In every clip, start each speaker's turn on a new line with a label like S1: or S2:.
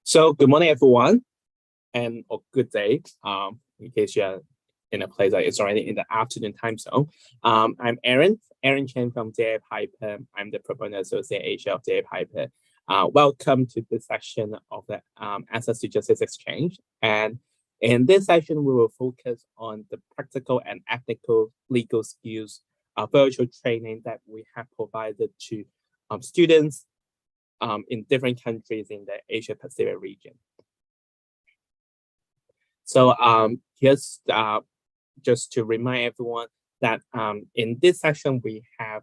S1: So good morning, everyone, and or good day. In case you're in a place that it's already in the afternoon time zone. I'm Aaron Chen from JA Piper. I'm the pro bono associate Asia of JA Piper. Welcome to this section of the Access to Justice Exchange. And in this section, we will focus on the practical and ethical legal skills virtual training that we have provided to students in different countries in the Asia Pacific region. So here's just to remind everyone that in this section we have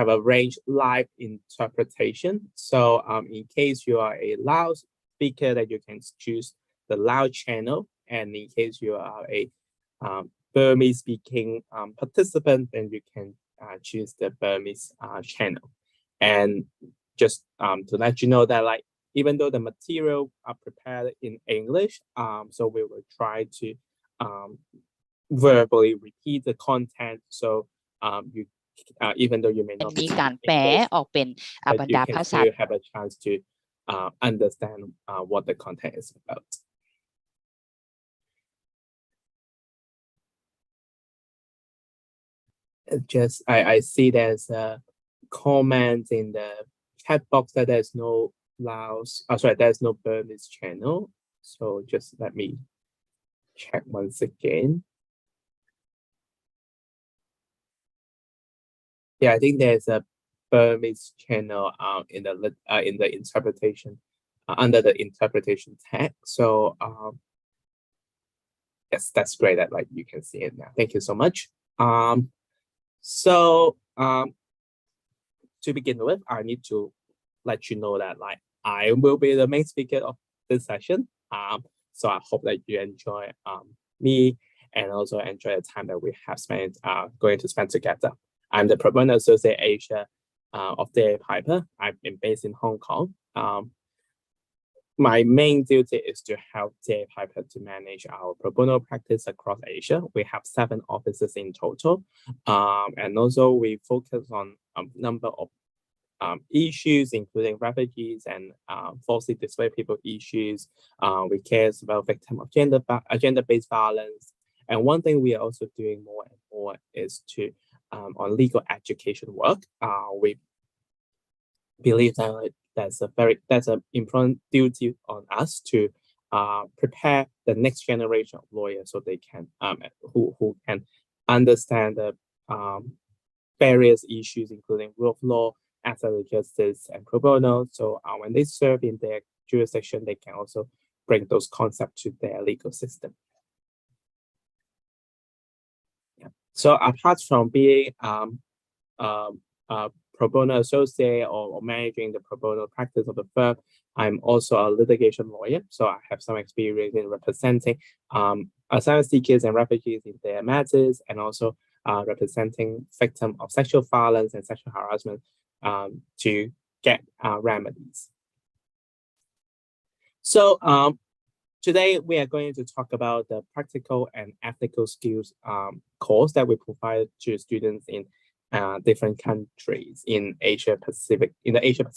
S1: arranged live interpretation. So in case you are a loud speaker, that you can choose the loud channel, and in case you are a Burmese speaking participant, then you can choose the Burmese channel. And just to let you know that, like, even though the material are prepared in English, so we will try to verbally repeat the content. So you even though you may not
S2: มีการแปลออกเป็นบรร
S1: but
S2: ดา
S1: you
S2: ภา
S1: can
S2: ษา
S1: still have a chance to understand what the content is about. I see there's a comment in the chat box that there's no Laos. There's no Burmese channel. So just let me check once again. Yeah, I think there's a Burmese channel in the interpretation under the interpretation tag. So yes, that's great that like you can see it now. Thank you so much. To begin with, I need to let you know that like I will be the main speaker of this session. So I hope that you enjoy me and also enjoy the time that we have spent going to spend together. I'm the pro bono associate Asia of JA Piper. I've been based in Hong Kong. My main duty is to help JA Piper to manage our pro bono practice across Asia. We have 7 offices in total. And also we focus on a number of issues, including refugees and falsely displaced people issues. We care about victims of gender-based violence. And one thing we are also doing more and more is to on legal education work. We believe that that's an important duty on us to prepare the next generation of lawyers so they can who can understand the various issues, including rule of law, access to justice, and pro bono. So when they serve in their jurisdiction, they can also bring those concepts to their legal system. Yeah. So apart from being pro bono associate or managing the pro bono practice of the firm, I'm also a litigation lawyer. So I have some experience in representing asylum seekers and refugees in their matters, and also representing victims of sexual violence and sexual harassment to get remedies. So today we are going to talk about the practical and ethical skills course that we provide to students in different countries in the Asia Pacific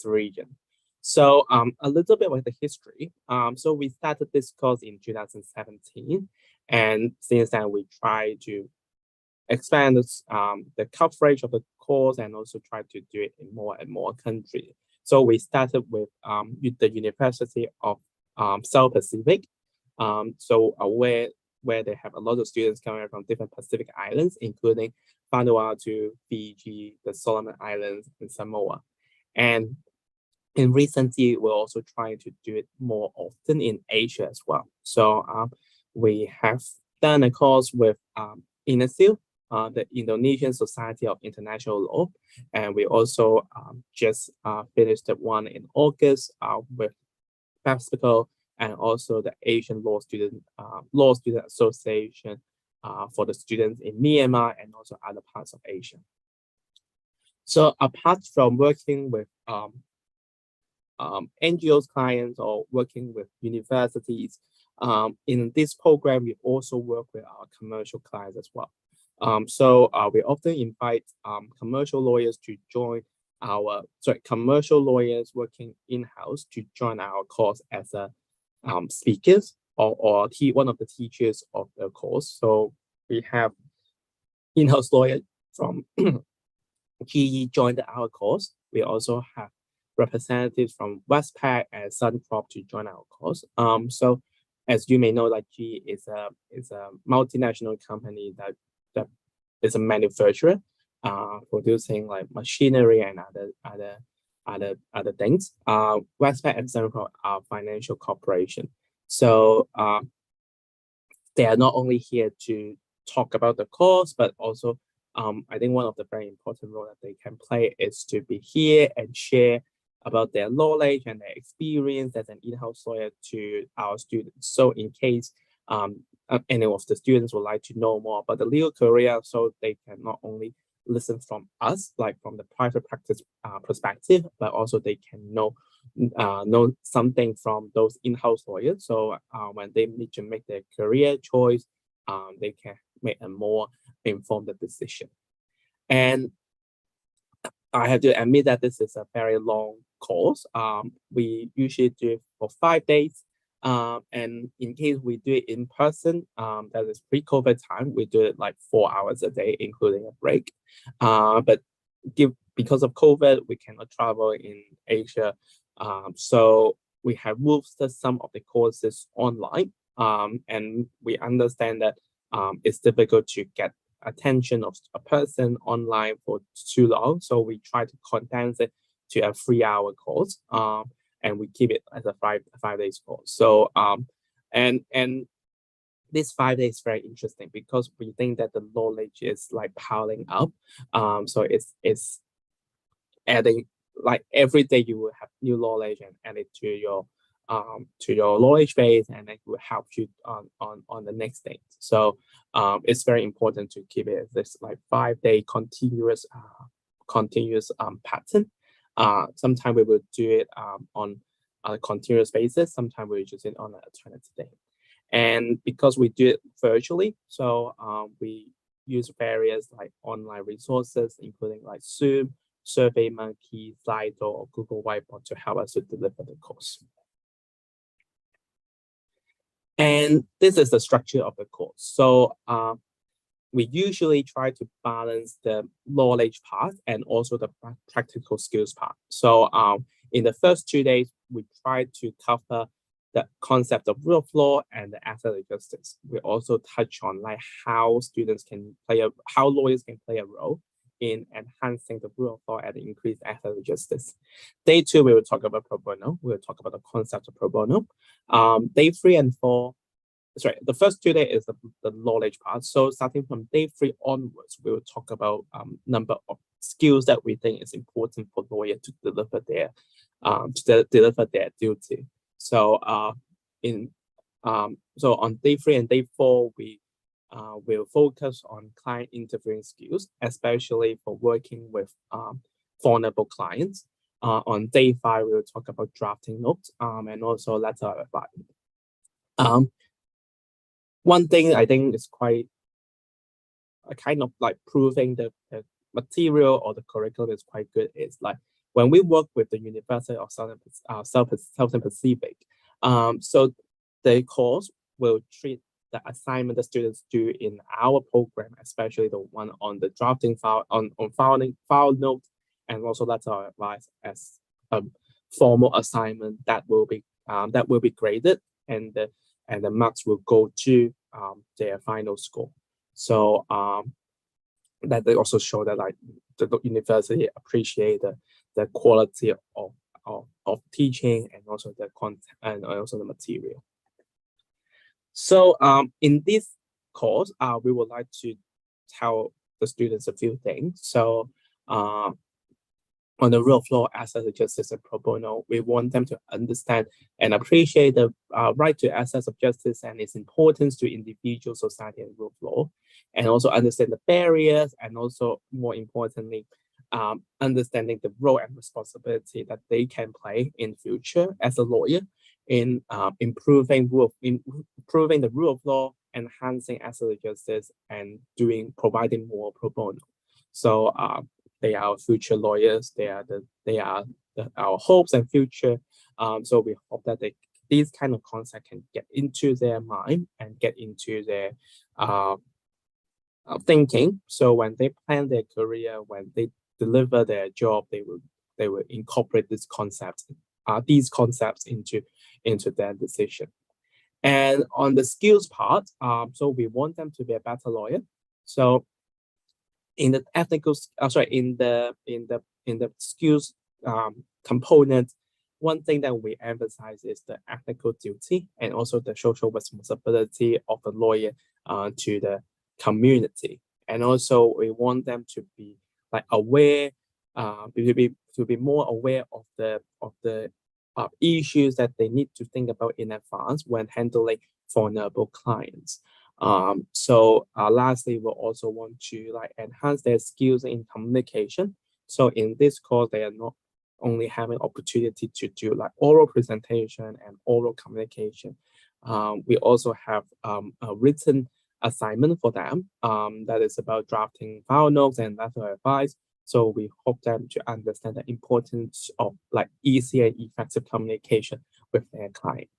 S1: region. So a little bit with the history. So we started this course in 2017, and since then we try to expand the coverage of the course and also try to do it in more and more countries. So we started with the University of South Pacific, where they have a lot of students coming from different Pacific islands, including Vanuatu, Fiji, the Solomon Islands, and Samoa. And in recent years, we're also trying to do it more often in Asia as well. So we have done a course with INASIL, the Indonesian Society of International Law, and we also just finished one in August with FASPICO, and also the Asian Law Student Association for the students in Myanmar and also other parts of Asia. So apart from working with NGOs clients or working with universities, in this program we also work with our commercial clients as well. So we often invite commercial lawyers to join commercial lawyers working in-house to join our course as a speakers or one of the teachers of the course. So we have in-house lawyer from GE joined our course. We also have representatives from Westpac and Suncorp to join our course. So as you may know, like GE is a multinational company that is a manufacturer, producing like machinery and other things. Westpac and Suncorp are financial corporation. So they are not only here to talk about the course, but also I think one of the very important role that they can play is to be here and share about their knowledge and their experience as an in-house lawyer to our students. So in case any of the students would like to know more about the legal career, so they can not only listen from us, like from the private practice perspective, but also they can know something from those in-house lawyers. So when they need to make their career choice, they can make a more informed decision. And I have to admit that this is a very long course. We usually do it for 5 days. And in case we do it in person, that is pre-COVID time, we do it like 4 hours a day, including a break. But because of COVID, we cannot travel in Asia. So we have moved some of the courses online. And we understand that it's difficult to get attention of a person online for too long. So we try to condense it to a 3-hour course. And we keep it as a five days course. So and this 5 days is very interesting because we think that the knowledge is like piling up. So it's adding, like every day you will have new knowledge and add it to your knowledge base, and it will help you on the next day. So it's very important to keep it as this like 5-day continuous pattern. Sometimes we will do it on a continuous basis. Sometimes we just do it on an alternative day. And because we do it virtually, so we use various like online resources, including like Zoom, SurveyMonkey, Slido, or Google Whiteboard to help us to deliver the course. And this is the structure of the course. So we usually try to balance the knowledge part and also the practical skills part. So in the first 2 days, we try to cover the concept of rule of law and the asset of justice. We also touch on like how lawyers can play a role in enhancing the rule of law and increase asset of justice. Day 2, we will talk about pro bono. We will talk about the concept of pro bono. Day 3 and 4, the first 2 days is the knowledge part. So starting from day 3 onwards, we will talk about number of skills that we think is important for lawyers to deliver their duty. So so on day 3 and day 4, we will focus on client interviewing skills, especially for working with vulnerable clients. On day 5, we will talk about drafting notes and also letter of advice. One thing I think is quite kind of like proving the material or the curriculum is quite good is like when we work with the University of Southern Pacific, so the course will treat the assignment the students do in our program, especially the one on the drafting file, on file note, and also letter of advice as a formal assignment that will be graded, and the marks will go to their final score. So that they also show that like the university appreciate the quality of teaching and also the content and also the material. So in this course, we would like to tell the students a few things. So on the rule of law, access to justice, and pro bono, we want them to understand and appreciate the right to access of justice and its importance to individual, society, and rule of law, and also understand the barriers, and also more importantly, understanding the role and responsibility that they can play in future as a lawyer in improving the rule of law, enhancing access to justice, and providing more pro bono. So they are our future lawyers. They are our hopes and future. So we hope that these kind of concepts can get into their mind and get into their thinking. So when they plan their career, when they deliver their job, they will incorporate these concepts into their decision. And on the skills part, so we want them to be a better lawyer. So in the in the skills component, one thing that we emphasize is the ethical duty and also the social responsibility of a lawyer to the community. And also we want them to be like aware, to be more aware of the issues that they need to think about in advance when handling vulnerable clients. So lastly, we'll also want to like enhance their skills in communication. So in this course, they are not only having opportunity to do like oral presentation and oral communication. We also have a written assignment for them that is about drafting file notes and letter advice. So we hope them to understand the importance of like easy and effective communication with their client.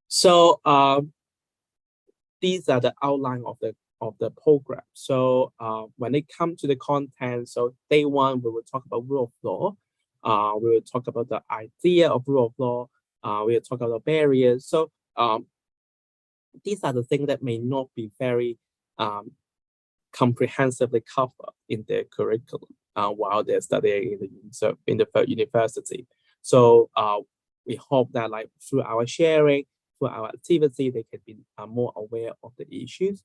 S1: So these are the outline of the program. So when it comes to the content, so day one, we will talk about rule of law. We will talk about the idea of rule of law. We will talk about barriers. So these are the things that may not be very comprehensively covered in their curriculum while they're studying in the university. So we hope that like through our sharing, through our activity, they can be more aware of the issues.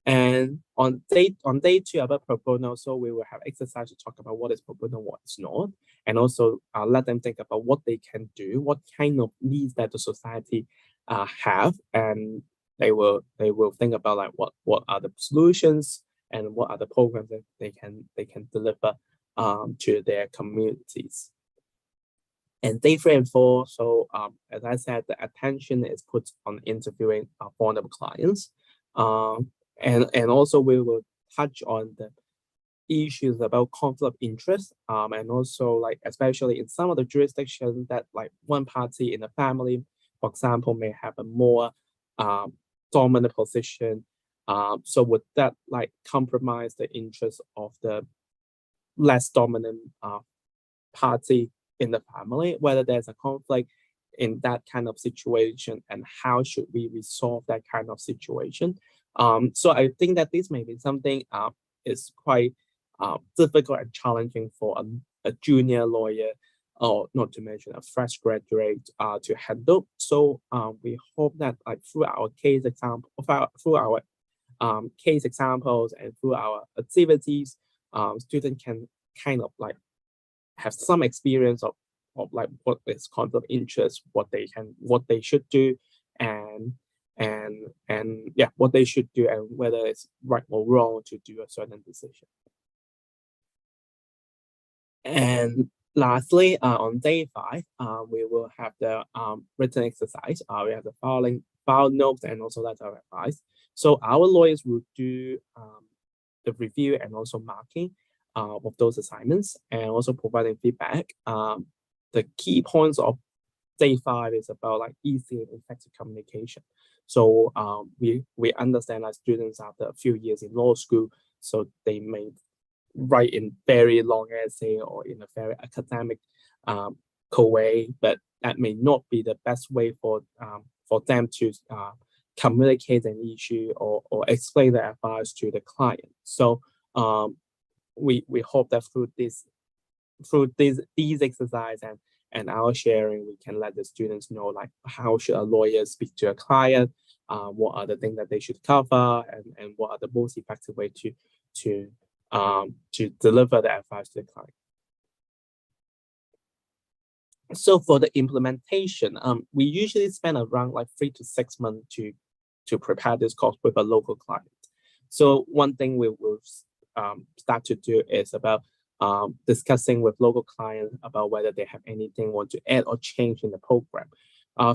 S1: And on day two about pro bono, so we will have exercise to talk about what is pro bono, what is not, and also let them think about what they can do, what kind of needs that the society have, and they will think about like what are the solutions and what are the programs that they can deliver to their communities. And day 3 and 4, so as I said, the attention is put on interviewing vulnerable clients. And also we will touch on the issues about conflict of interest, and also like especially in some of the jurisdictions that like one party in the family, for example, may have a more dominant position. So would that like compromise the interest of the less dominant party in the family, whether there's a conflict in that kind of situation, and how should we resolve that kind of situation? So I think that this may be something is quite difficult and challenging for a junior lawyer, or not to mention a fresh graduate to handle. So we hope that like through our case example, through our case examples and through our activities, students can kind of like have some experience of like what is conflict of interest, what they should do, and yeah, what they should do, and whether it's right or wrong to do a certain decision. And lastly, on day 5, we will have the written exercise. We have the file notes and also letter of advice. So our lawyers will do the review and also marking of those assignments, and also providing feedback. The key points of day 5 is about like easy and effective communication. So we understand that students after a few years in law school, so they may write in very long essay or in a very academic way, but that may not be the best way for them to communicate an issue or explain the advice to the client. So we hope that through these exercise and our sharing, we can let the students know like how should a lawyer speak to a client, what are the things that they should cover, and what are the most effective way to deliver the advice to the client. So for the implementation, we usually spend around like 3 to 6 months to prepare this course with a local client. So one thing we will start to do is about discussing with local clients about whether they have anything want to add or change in the program.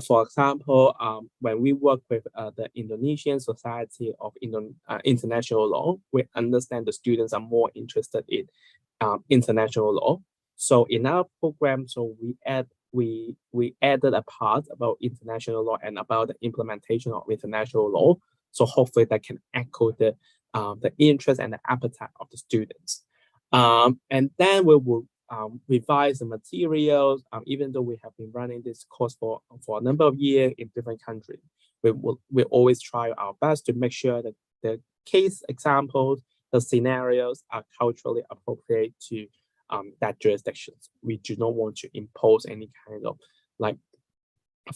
S1: For example, when we work with the Indonesian Society of International Law, we understand the students are more interested in international law. So in our program, so we added a part about international law and about the implementation of international law. So hopefully that can echo the interest and the appetite of the students. And then we will revise the materials. Even though we have been running this course for a number of years in different countries, we always try our best to make sure that the case examples, the scenarios are culturally appropriate to that jurisdictions. We do not want to impose any kind of like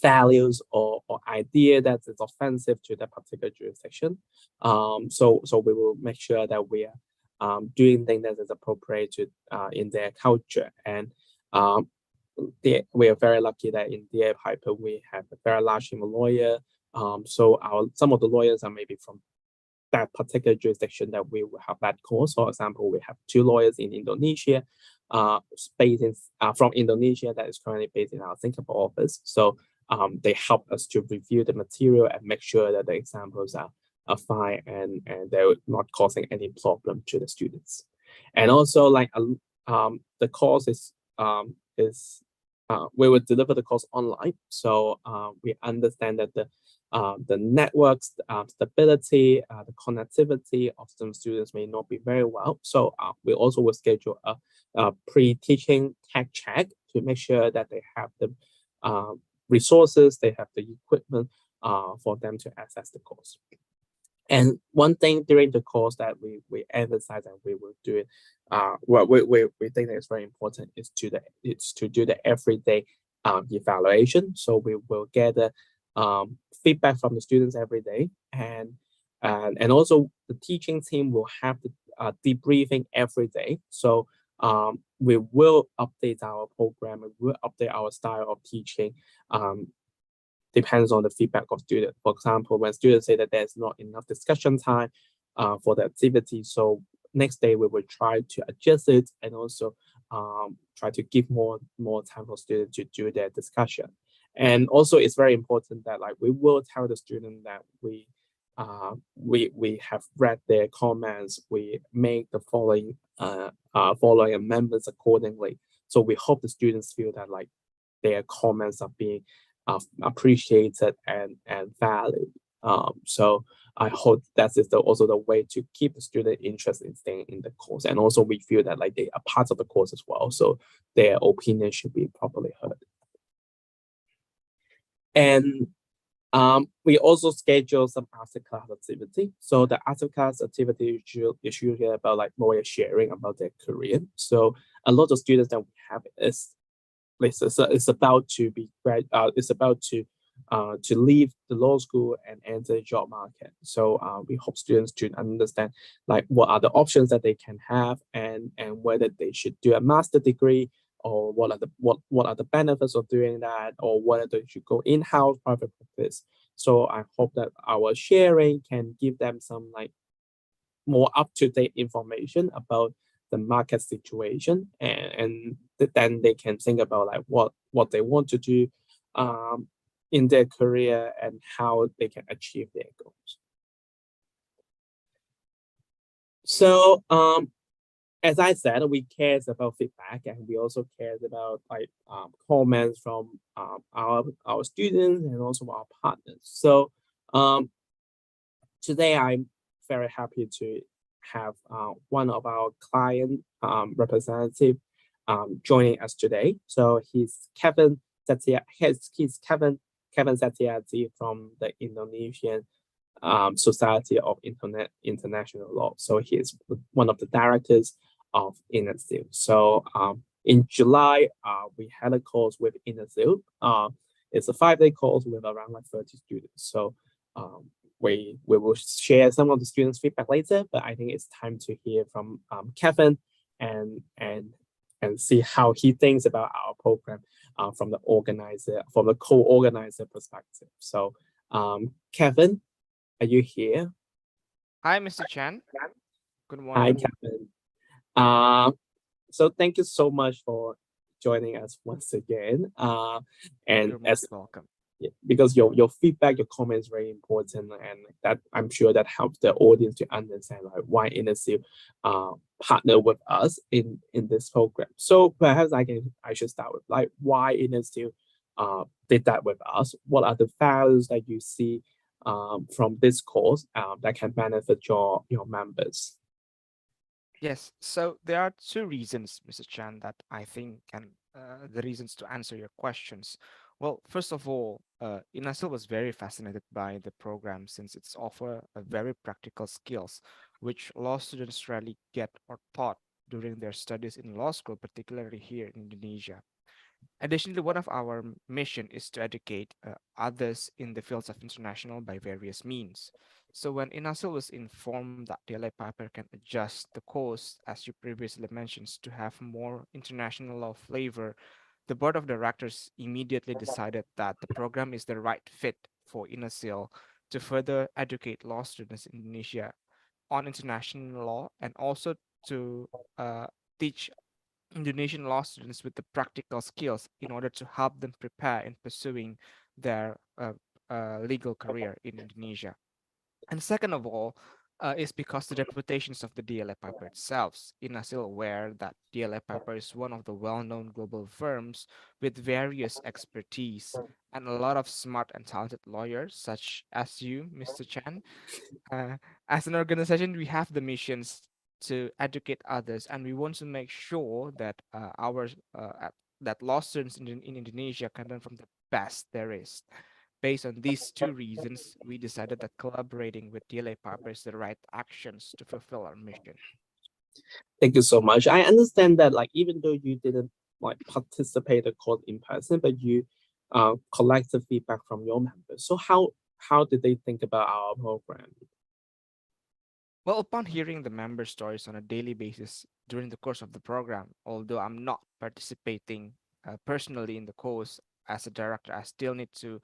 S1: values or idea that is offensive to that particular jurisdiction. So we will make sure that we are doing things that is appropriate to in their culture. And we are very lucky that in DA Piper we have a very large team of lawyers. So some of the lawyers are maybe from that particular jurisdiction that we will have that course. For example, we have 2 lawyers in Indonesia, based in, from Indonesia that is currently based in our Singapore office. So they help us to review the material and make sure that the examples are fine and they're not causing any problem to the students. And also like the course is we will deliver the course online. So we understand that the networks, stability, the connectivity of some students may not be very well. So we also will schedule a pre-teaching tech check to make sure that they have the resources, they have the equipment for them to access the course. And one thing during the course that we emphasize and we will do it, we think that it's very important is to do the everyday evaluation. So we will gather feedback from the students every day, and also the teaching team will have the debriefing every day. So we will update our program, we will update our style of teaching. Depends on the feedback of students. For example, when students say that there's not enough discussion time for the activity, so next day we will try to adjust it and also try to give more time for students to do their discussion. And also it's very important that like we will tell the student that we have read their comments, we make the following amendments accordingly. So we hope the students feel that like their comments are being appreciated and valued. So I hope that is also the way to keep the student interested in staying in the course. And also we feel that like they are part of the course as well. So their opinion should be properly heard. And we also schedule some after class activity. So the after class activity is usually about like lawyer sharing about their career. So a lot of students that we have is about to leave the law school and enter the job market. So we hope students to understand like what are the options that they can have and whether they should do a master degree or what are the benefits of doing that, or whether they should go in-house private practice. So I hope that our sharing can give them some like more up-to-date information about the market situation, and then they can think about like what they want to do in their career and how they can achieve their goals. So as I said, we care about feedback, and we also care about like comments from our students and also our partners. So today I'm very happy to have one of our client representative joining us today. So he's Kevin Setiati from the Indonesian Society of International Law. So he is one of the directors of INASIL. So in July, we had a course with INASIL. It's a 5-day course with around like 30 students. So we will share some of the students' feedback later, but I think it's time to hear from Kevin and see how he thinks about our program from the co-organizer perspective. So Kevin, are you here?
S3: Hi, Mr. Chan. Good
S1: Hi,
S3: morning.
S1: Kevin. So thank you so much for joining us once again. And
S3: You're most welcome.
S1: Yeah, because your feedback, your comments very important, and that I'm sure that helps the audience to understand like why InnerSeal partner with us in this program. So perhaps I should start with like why InnerSeal did that with us. What are the values that you see from this course that can benefit your members?
S3: Yes, so there are two reasons, Mr. Chan, that I think can the reasons to answer your questions. Well, first of all, Inasil was very fascinated by the program since it's offer a very practical skills, which law students rarely get or taught during their studies in law school, particularly here in Indonesia. Additionally, one of our mission is to educate others in the fields of international by various means. So when INASIL was informed that DLA Piper can adjust the course, as you previously mentioned, to have more international law flavor, the board of directors immediately decided that the program is the right fit for INASIL to further educate law students in Indonesia on international law and also to teach Indonesian law students with the practical skills in order to help them prepare in pursuing their legal career in Indonesia. And second of all, is because the reputations of the DLA Piper itself. Ina still aware that DLA Piper is one of the well-known global firms with various expertise and a lot of smart and talented lawyers, such as you, Mr. Chan, uh, as an organization, we have the missions to educate others, and we want to make sure that that law students in Indonesia can learn from the best there is. Based on these two reasons, we decided that collaborating with DLA Piper is the right actions to fulfill our mission.
S1: Thank you so much. I understand that like even though you didn't like participate the course in person, but you collected feedback from your members. So how did they think about our program?
S3: Well, upon hearing the member stories on a daily basis during the course of the program, although I'm not participating personally in the course as a director, I still need to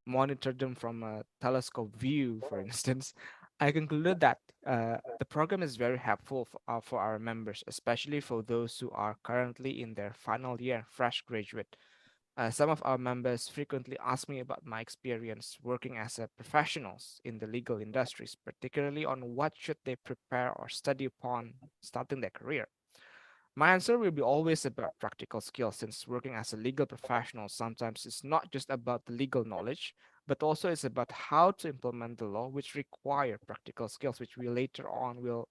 S3: monitor them from a telescope view, for instance, I concluded that the program is very helpful for our members, especially for those who are currently in their final year, fresh graduate. Some of our members frequently ask me about my experience working as a professionals in the legal industries, particularly on what should they prepare or study upon starting their career. My answer will be always about practical skills, since working as a legal professional sometimes is not just about the legal knowledge, but also it's about how to implement the law, which require practical skills, which we later on will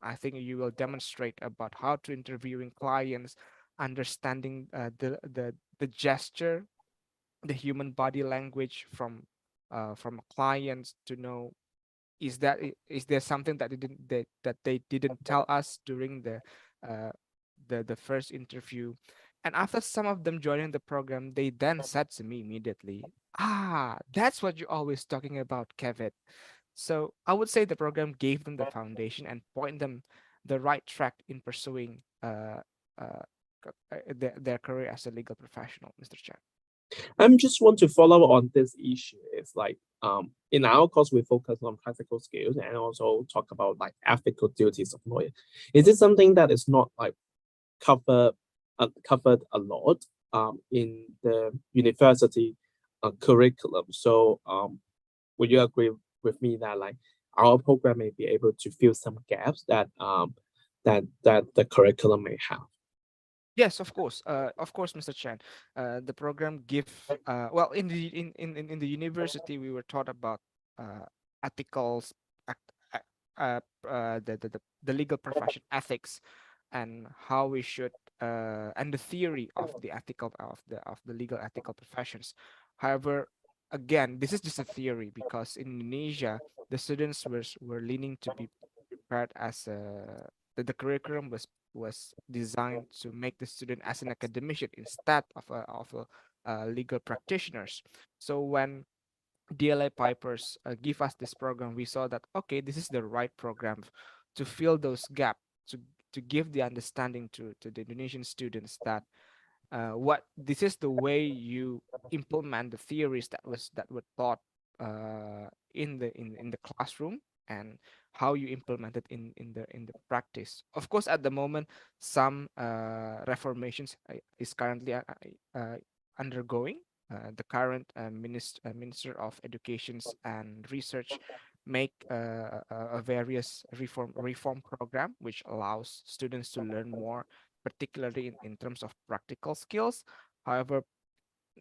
S3: I think you will demonstrate about how to interviewing clients, understanding the gesture, the human body language from a client to know is there something that they didn't tell us during uh, the first interview. And after some of them joining the program, they then said to me immediately, that's what you're always talking about, Kevin. So I would say the program gave them the foundation and point them the right track in pursuing their career as a legal professional, Mr. Chan.
S1: I'm just want to follow on this issue. It's like in our course we focus on practical skills and also talk about like ethical duties of lawyer. Is it something that is not like covered covered a lot in the university curriculum? So would you agree with me that like our program may be able to fill some gaps that that the curriculum may have?
S3: Yes, of course, Mr. Chan. The program give well in the university we were taught about uh, ethicals, act, the legal profession ethics, and how we should and the theory of the ethical of the legal ethical professions. However, again, this is just a theory because in Indonesia the students were leaning to be prepared as the curriculum was designed to make the student as an academician instead of a legal practitioners. So when DLA Pipers give us this program, we saw that okay, this is the right program to fill those gaps to give the understanding to the Indonesian students that what this is the way you implement the theories that were taught in the classroom, and how you implement it in the practice. Of course, at the moment, some reformations is currently undergoing the current Minister of Educations and Research make a various reform program which allows students to learn more, particularly in terms of practical skills. However,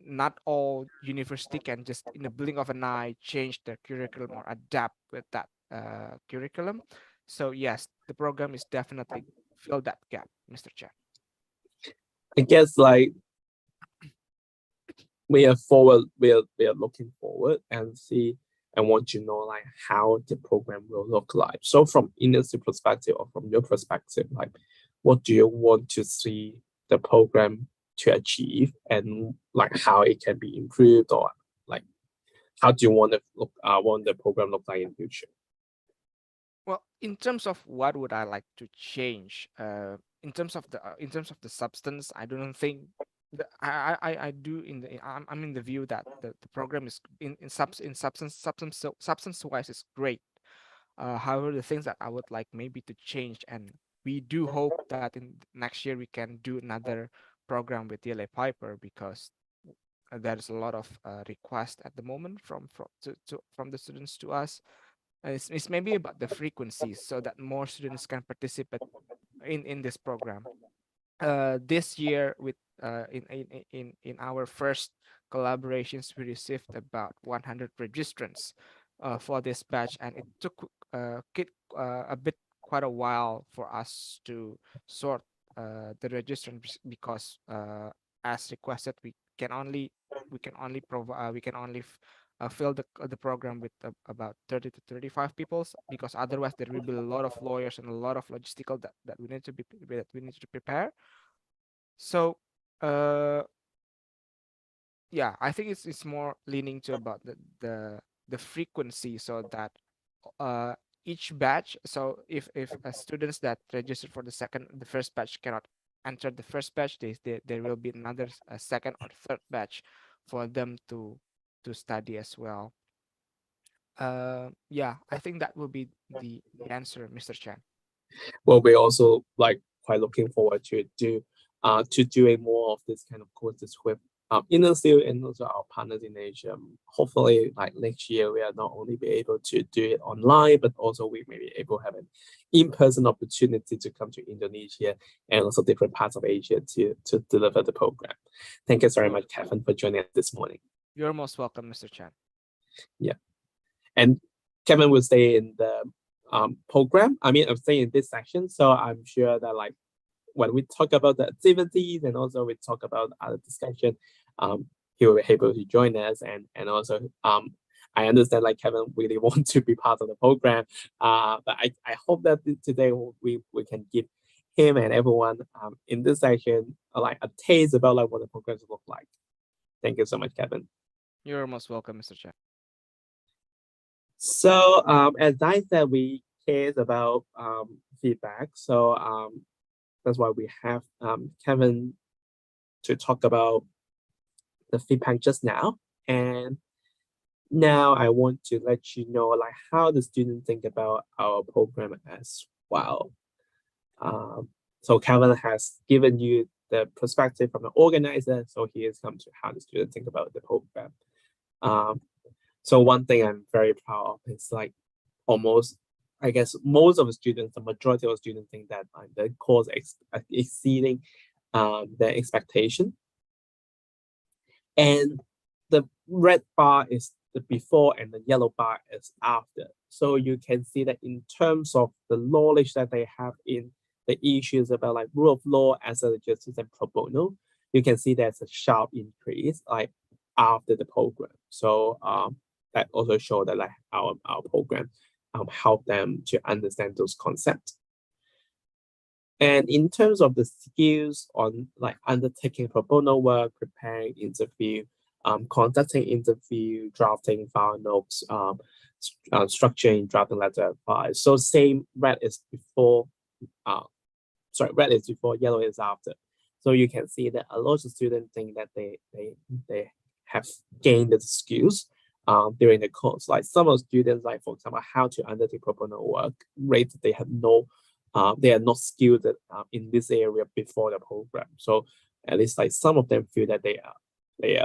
S3: not all university can just in the blink of an eye change their curriculum or adapt with that curriculum. So yes, the program is definitely fill that gap, Mr. Chan.
S1: I guess we are looking forward and see and want to know how the program will look like. So from industry perspective or from your perspective, what do you want to see the program to achieve, and how it can be improved, or how do you want the program look like in future?
S3: Well, in terms of what would I like to change, in terms of the substance, I don't think I do I'm in the view that the program is substance wise is great. However, the things that I would like maybe to change, and we do hope that in next year we can do another program with DLA Piper, because there's a lot of request at the moment from the students to us. It's maybe about the frequencies so that more students can participate in this program. This year with in our first collaborations, we received about 100 registrants for this batch, and it took a bit quite a while for us to sort the registrants, because as requested, we can only fill the program with about 30 to 35 people, because otherwise there will be a lot of lawyers and a lot of logistical that we need to prepare. So yeah, I think it's more leaning to about the frequency, so that uh each batch, so if students that registered for the first batch cannot enter the first batch, there will be another second or third batch for them to study as well. Yeah, I think that will be the answer, Mr. Chan.
S1: Well, we're also quite looking forward to doing more of this kind of courses with industry and also our partners in Asia. Hopefully, next year, we are not only be able to do it online, but also we may be able to have an in-person opportunity to come to Indonesia and also different parts of Asia to deliver the program. Thank you very much, Kevin, for joining us this morning.
S3: You're most welcome, Mr. Chan.
S1: Yeah, and Kevin will stay in the program. I mean, I'm staying in this section, so I'm sure that when we talk about the activities and also we talk about other discussion, he will be able to join us, and also I understand Kevin really want to be part of the program, but I hope that today we can give him and everyone in this section a taste about what the programs look like. Thank you so much, Kevin.
S3: You're most welcome, Mr. Chan.
S1: So as I said, we care about feedback, so that's why we have Kevin to talk about the feedback just now. And now I want to let you know how the students think about our program as well. So Kevin has given you the perspective from the organizer, so he has come to how the students think about the program. So one thing I'm very proud of is almost, I guess, most of the students, the majority of the students think that the course exceeding their expectation. And the red bar is the before and the yellow bar is after. So you can see that in terms of the knowledge that they have in the issues about rule of law, asset justice, and pro bono, you can see there's a sharp increase after the program. So that also shows that our program help them to understand those concepts. And in terms of the skills on undertaking pro bono work, preparing interview, conducting interview, drafting file notes, structuring, drafting letter advice. So same, red is before, red is before, yellow is after. So you can see that a lot of students think that they have gained the skills during the course. Some of the students, for example, how to undertake pro bono work, rate they have no, they are not skilled in this area before the program. So at least some of them feel that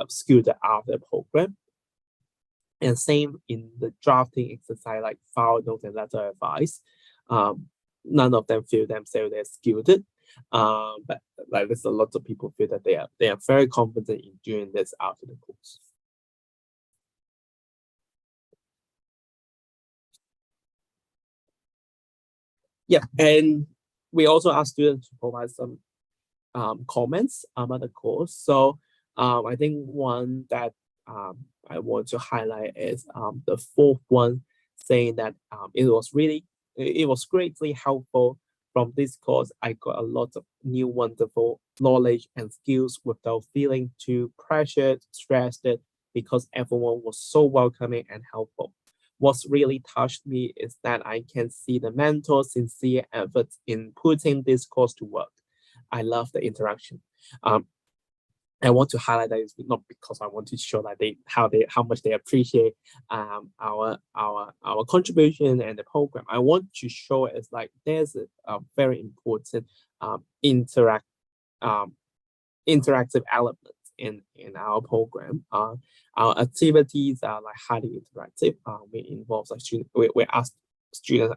S1: skilled after the program. And same in the drafting exercise, like file notes and letter advice. None of them feel themselves they're skilled. But like there's a lot of people feel that they are very confident in doing this after the course. Yeah, and we also ask students to provide some comments about the course. So I think one that I want to highlight is the fourth one, saying that it was greatly helpful. From this course, I got a lot of new wonderful knowledge and skills without feeling too pressured, stressed, because everyone was so welcoming and helpful. What's really touched me is that I can see the mentor's sincere efforts in putting this course to work. I love the interaction. I want to highlight that it's not because I want to show that how much they appreciate our contribution and the program. I want to show it's like there's a very important interactive element in our program. Our activities are like highly interactive. We involve like students. We ask students.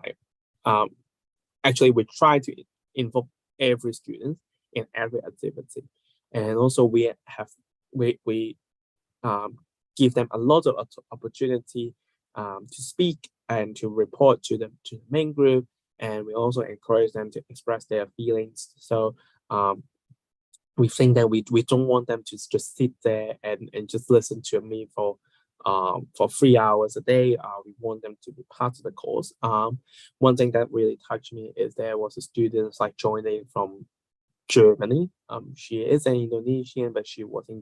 S1: Actually, we try to involve every student in every activity, and also we give them a lot of opportunity to speak and to report to the main group, and we also encourage them to express their feelings. So we think that we don't want them to just sit there and just listen to me for 3 hours a day. We want them to be part of the course. One thing that really touched me is there was a student like joining from Germany. She is an Indonesian, but she was in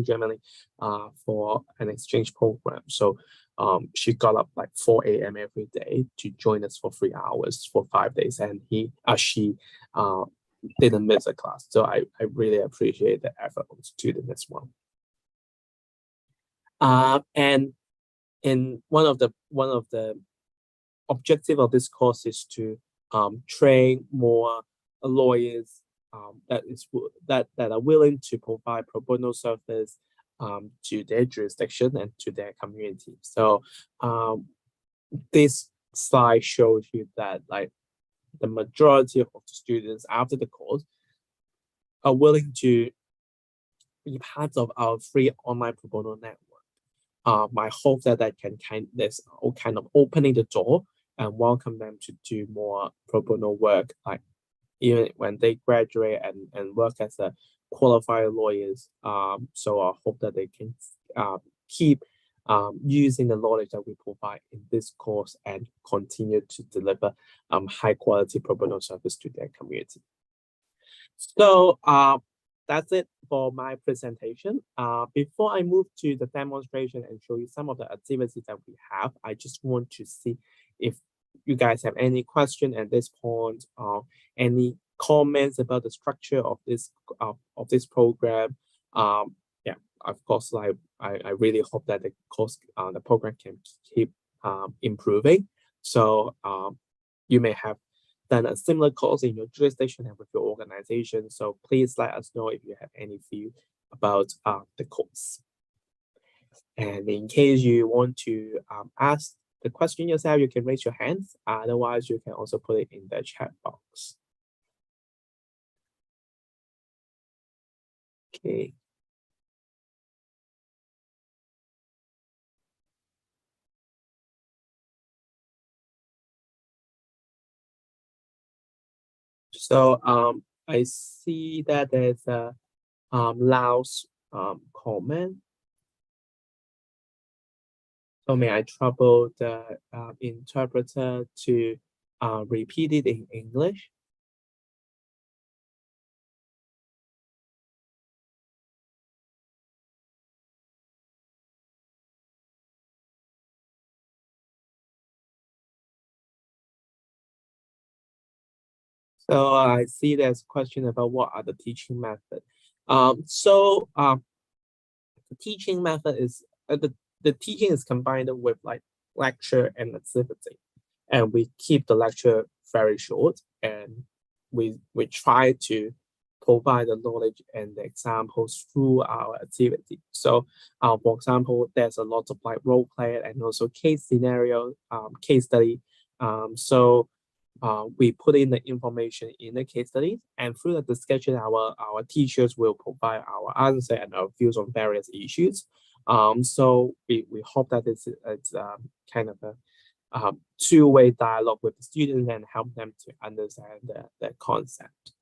S1: Germany for an exchange program. So she got up like 4 a.m. every day to join us for 3 hours for 5 days, and she didn't miss a class. So I really appreciate the effort of the student as well. And in one of the objective of this course is to train more lawyers that are willing to provide pro bono service to their jurisdiction and to their community. So this slide shows you that like the majority of the students after the course are willing to be part of our free online pro bono network. My hope that can kind of opening the door and welcome them to do more pro bono work, like even when they graduate and work as a qualified lawyers. So I hope that they can keep using the knowledge that we provide in this course and continue to deliver high quality pro bono service to their community. So that's it for my presentation. Before I move to the demonstration and show you some of the activities that we have, I just want to see if you guys have any question at this point, or any comments about the structure of this program. Yeah, of course, like I really hope that the program can keep improving. So you may have done a similar course in your jurisdiction and with your organization. So please let us know if you have any view about the course. And in case you want to ask the question yourself, you can raise your hands. Otherwise, you can also put it in the chat box. Okay. So I see that there's a Laos comment. So may I trouble the interpreter to repeat it in English? So I see there's a question about what are the teaching method. The teaching method is the teaching is combined with like lecture and activity, and we keep the lecture very short, and we try to provide the knowledge and the examples through our activity. So, for example, there's a lot of like role play and also case scenario, case study. So we put in the information in the case studies, and through the discussion, our teachers will provide our answer and our views on various issues. So we hope that it's kind of a two-way dialogue with the students and help them to understand the concept.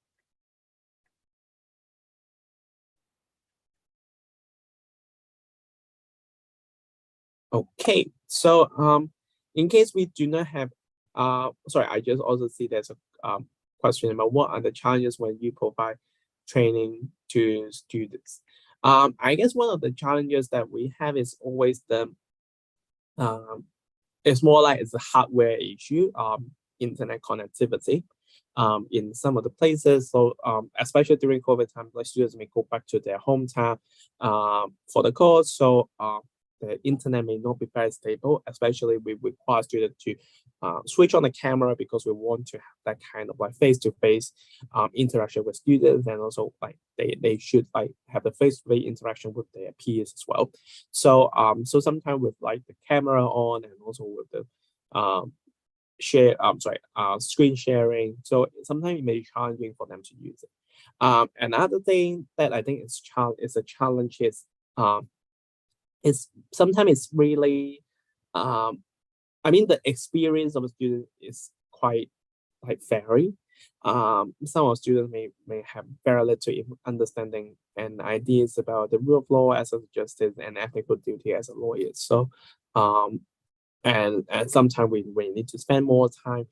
S1: Okay, so in case we do not have, sorry, I just also see there's a question about what are the challenges when you provide training to students. I guess one of the challenges that we have is always it's more like it's a hardware issue, internet connectivity. In some of the places, so especially during COVID time, like students may go back to their hometown for the course, so the internet may not be very stable, especially we require students to switch on the camera because we want to have that kind of like face-to-face interaction with students, and also like they should like have the face-to-face interaction with their peers as well. So so sometimes with like the camera on and also with the screen sharing, so sometimes it may be challenging for them to use it. Another thing that I think is a challenge is sometimes it's really I mean the experience of a student is quite like vary. Some of students may have very little understanding and ideas about the rule of law as a justice and ethical duty as a lawyer. So and sometimes we need to spend more time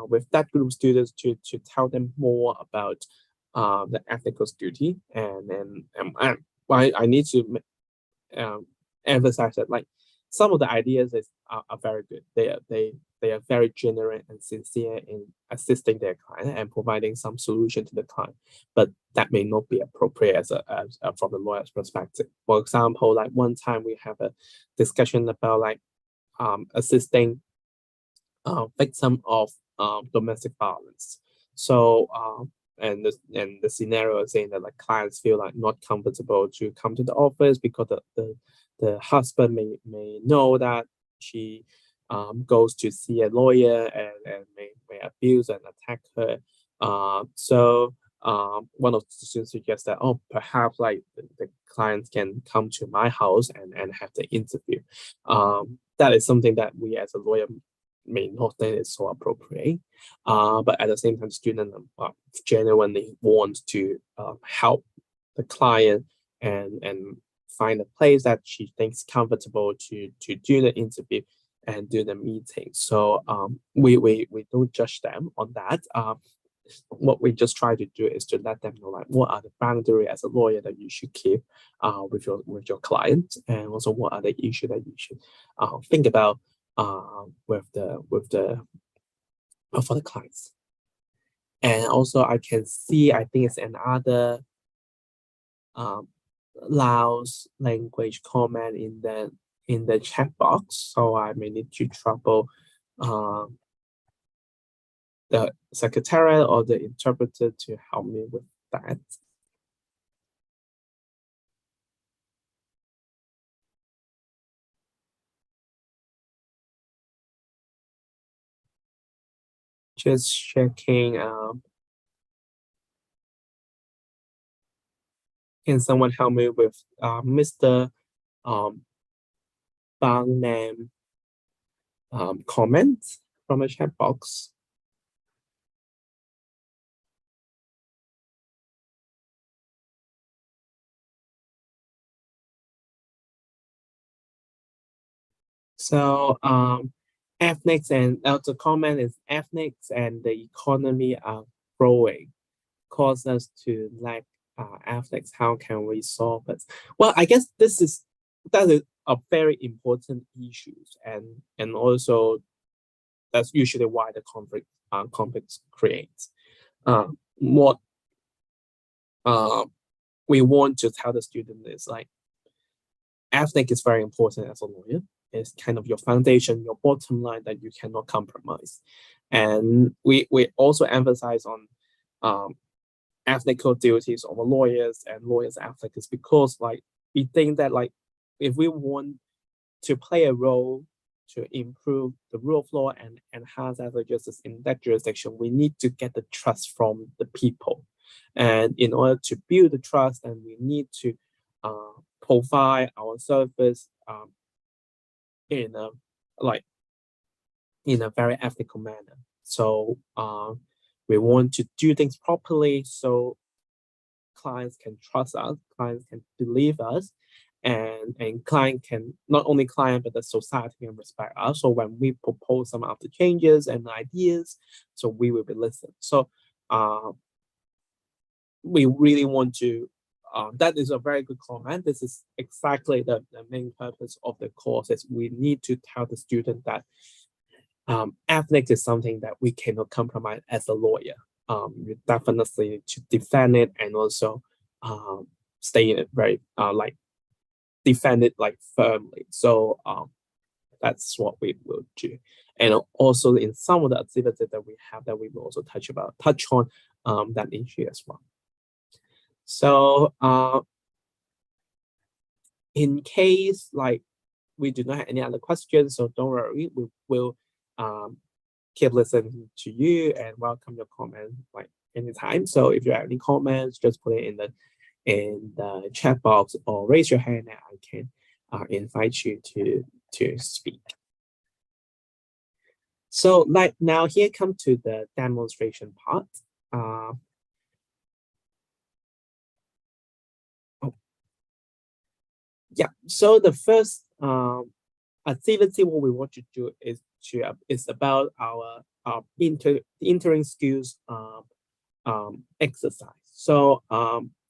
S1: with that group of students to tell them more about the ethical duty, and I need to emphasize that like some of the ideas are very good. They are very genuine and sincere in assisting their client and providing some solution to the client, but that may not be appropriate as from the lawyer's perspective. For example, like one time we have a discussion about like assisting victim of domestic violence. So and the scenario is saying that like clients feel like not comfortable to come to the office because the husband may know that she goes to see a lawyer and may abuse and attack her. So one of the students suggests that, oh, perhaps like the clients can come to my house and have the interview. That is something that we as a lawyer may not think is so appropriate. But at the same time, students genuinely want to help the client and find a place that she thinks comfortable to do the interview and do the meeting. So we don't judge them on that. What we just try to do is to let them know like what are the boundaries as a lawyer that you should keep with your client, and also what are the issues that you should think about with the for the clients. And also I can see, I think it's another Laos language comment in the chat box, so I may need to trouble the secretariat or the interpreter to help me with that. Just checking. Can someone help me with Mr. Bang Nam comment from the chat box? So ethnics and the comment is ethnics and the economy are growing, cause us to lack ethnics. How can we solve it? Well, I guess that is a very important issue, and also that's usually why the conflicts creates. What we want to tell the student is like ethnic is very important as a lawyer. It's kind of your foundation, your bottom line that you cannot compromise. And we also emphasize on ethical duties of lawyers and lawyers' ethics, because like we think that like if we want to play a role to improve the rule of law and enhance ethical justice in that jurisdiction, we need to get the trust from the people. And in order to build the trust, then we need to provide our service in a very ethical manner. So we want to do things properly so clients can trust us, clients can believe us, and client can, not only client but the society can respect us. So when we propose some of the changes and ideas, so we will be listened. So we really want to that is a very good comment. This is exactly the main purpose of the course, is we need to tell the student that ethics is something that we cannot compromise as a lawyer. You definitely need to defend it, and also stay in it very defend it like firmly. So that's what we will do. And also in some of the activities that we have, that we will also touch on that issue as well. So in case like we do not have any other questions, so don't worry, we will keep listening to you and welcome your comments like anytime. So if you have any comments, just put it in the chat box or raise your hand, and I can invite you to speak. So like now here come to the demonstration part. Yeah, so the first activity what we want to do is about our entering skills exercise. So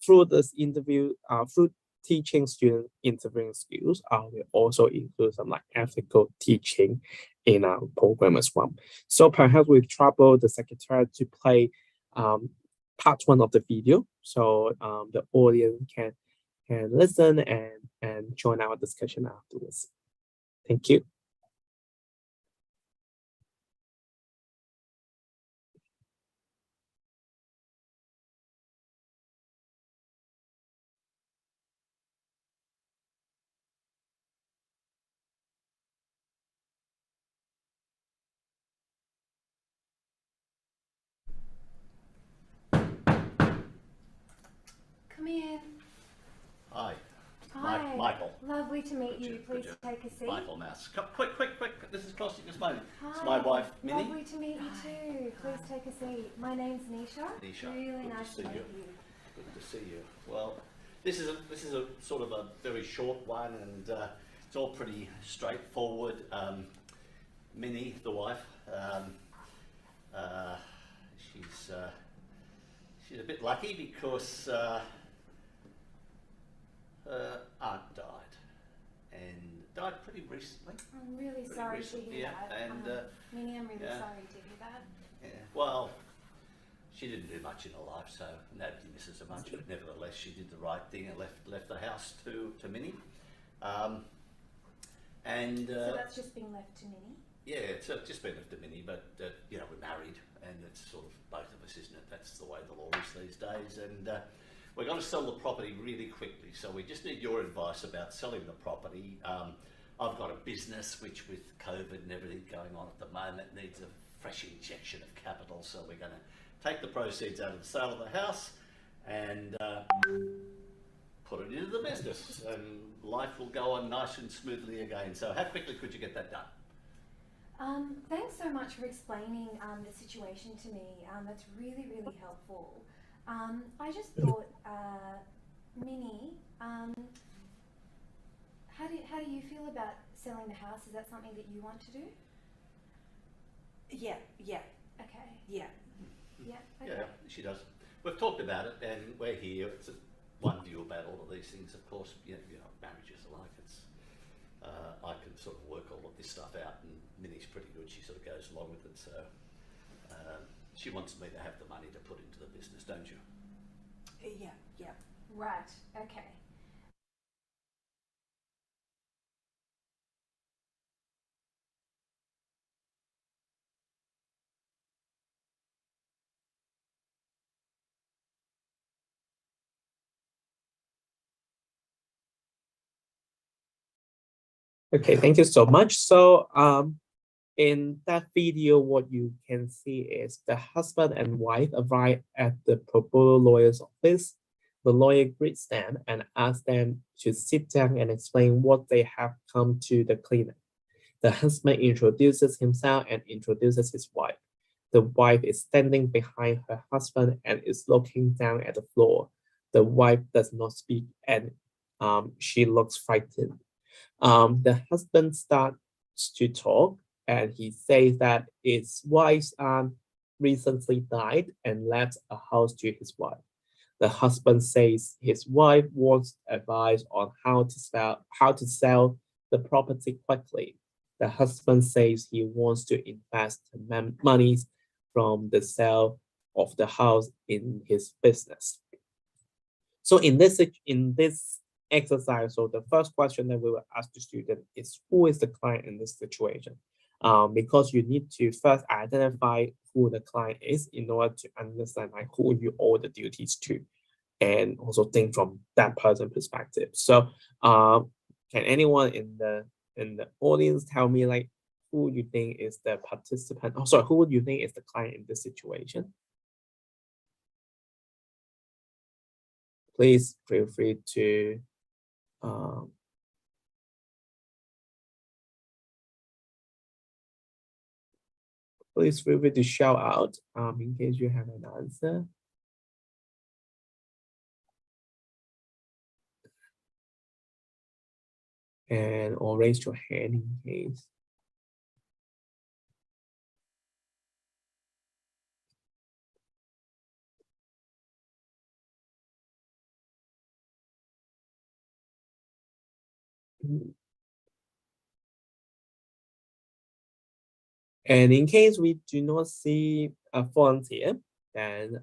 S1: through this interview, through teaching students interviewing skills, we also include some like ethical teaching in our program as well. So perhaps we trouble the secretary to play part one of the video, so the audience can listen and join our discussion afterwards. Thank you.
S4: Come in.
S5: Hi.
S4: Hi.
S5: Michael.
S4: Lovely to meet you.
S5: Good
S4: Please
S5: job.
S4: take a seat.
S5: Michael Mouse. Come, quick. This is costing us money.
S4: Hi.
S5: It's my wife, Minnie.
S4: Lovely to meet you too. Please take a seat. My name's Nisha.
S5: Nisha.
S4: Really
S5: Good to
S4: nice
S5: see
S4: to meet
S5: you.
S4: you.
S5: Good to see you. Well, this is a sort of a very short one, and it's all pretty straightforward. Minnie, the wife, she's a bit lucky because her aunt died, and died pretty recently.
S4: I'm really sorry to hear that.
S5: And
S4: Minnie, I'm really
S5: yeah.
S4: sorry to hear that.
S5: yeah, well, she didn't do much in her life, so nobody misses her much. But nevertheless, she did the right thing and left the house to Minnie.
S4: So that's just been left to Minnie?
S5: Yeah, it's just been left to Minnie, but you know, we're married, and it's sort of both of us, isn't it? That's the way the law is these days, and we're going to sell the property really quickly. So we just need your advice about selling the property. I've got a business which, with COVID and everything going on at the moment, needs a fresh injection of capital. So we're going to take the proceeds out of the sale of the house and put it into the business, and life will go on nice and smoothly again. So how quickly could you get that done?
S4: Thanks so much for explaining the situation to me. That's really, really helpful. I just thought, Minnie, how do you feel about selling the house? Is that something that you want to do?
S6: Yeah.
S4: Okay.
S6: Yeah.
S4: Yeah. Okay.
S5: Yeah, she does. We've talked about it, and we're here. It's one view about all of these things. Of course, you know, marriages are like it's. I can sort of work all of this stuff out, and Minnie's pretty good. She sort of goes along with it. So she wants me to have the money to put into the business, don't you?
S6: Yeah.
S4: Right. Okay.
S1: Okay, thank you so much. So in that video, what you can see is the husband and wife arrive at the pro bono lawyer's office. The lawyer greets them and asks them to sit down and explain what they have come to the clinic. The husband introduces himself and introduces his wife. The wife is standing behind her husband and is looking down at the floor. The wife does not speak and she looks frightened. The husband starts to talk and he says that his wife's aunt recently died and left a house to his wife. The husband says his wife wants advice on how to sell the property quickly. The husband says he wants to invest monies from the sale of the house in his business. So in this exercise, so the first question that we will ask the student is who is the client in this situation? Because you need to first identify who the client is in order to understand like who you owe the duties to, and also think from that person perspective. So can anyone in the audience tell me like who you think is the participant? Oh, sorry, who would you think is the client in this situation? Please feel free to please feel free to shout out in case you have an answer. And or raise your hand in case. And in case we do not see a volunteer, then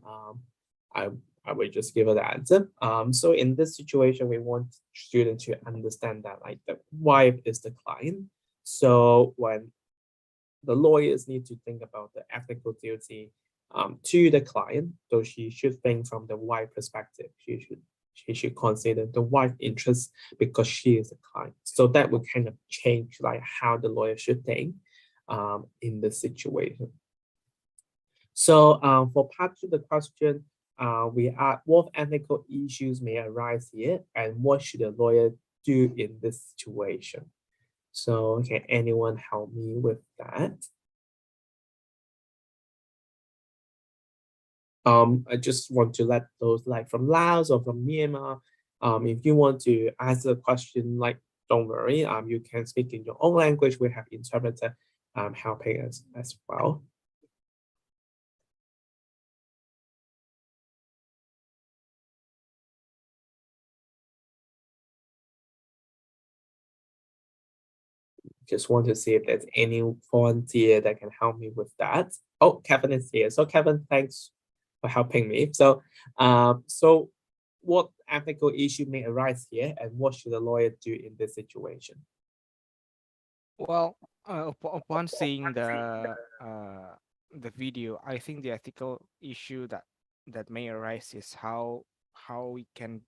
S1: I will just give it the answer. So in this situation, we want students to understand that like the wife is the client. So when the lawyers need to think about the ethical duty to the client, so she should think from the wife perspective. She should consider the wife interest because she is a client. So that would kind of change like how the lawyer should think in the situation. So for part two, the question, we are what ethical issues may arise here and what should a lawyer do in this situation? So can anyone help me with that? I just want to let those like from Laos or from Myanmar, if you want to ask a question, like don't worry, you can speak in your own language. We have interpreter helping us as well. Just want to see if there's any volunteer that can help me with that. Oh, Kevin is here. So Kevin, thanks for helping me. So, so what ethical issue may arise here, and what should a lawyer do in this situation?
S3: Well, upon seeing the video, I think the ethical issue that may arise is how we can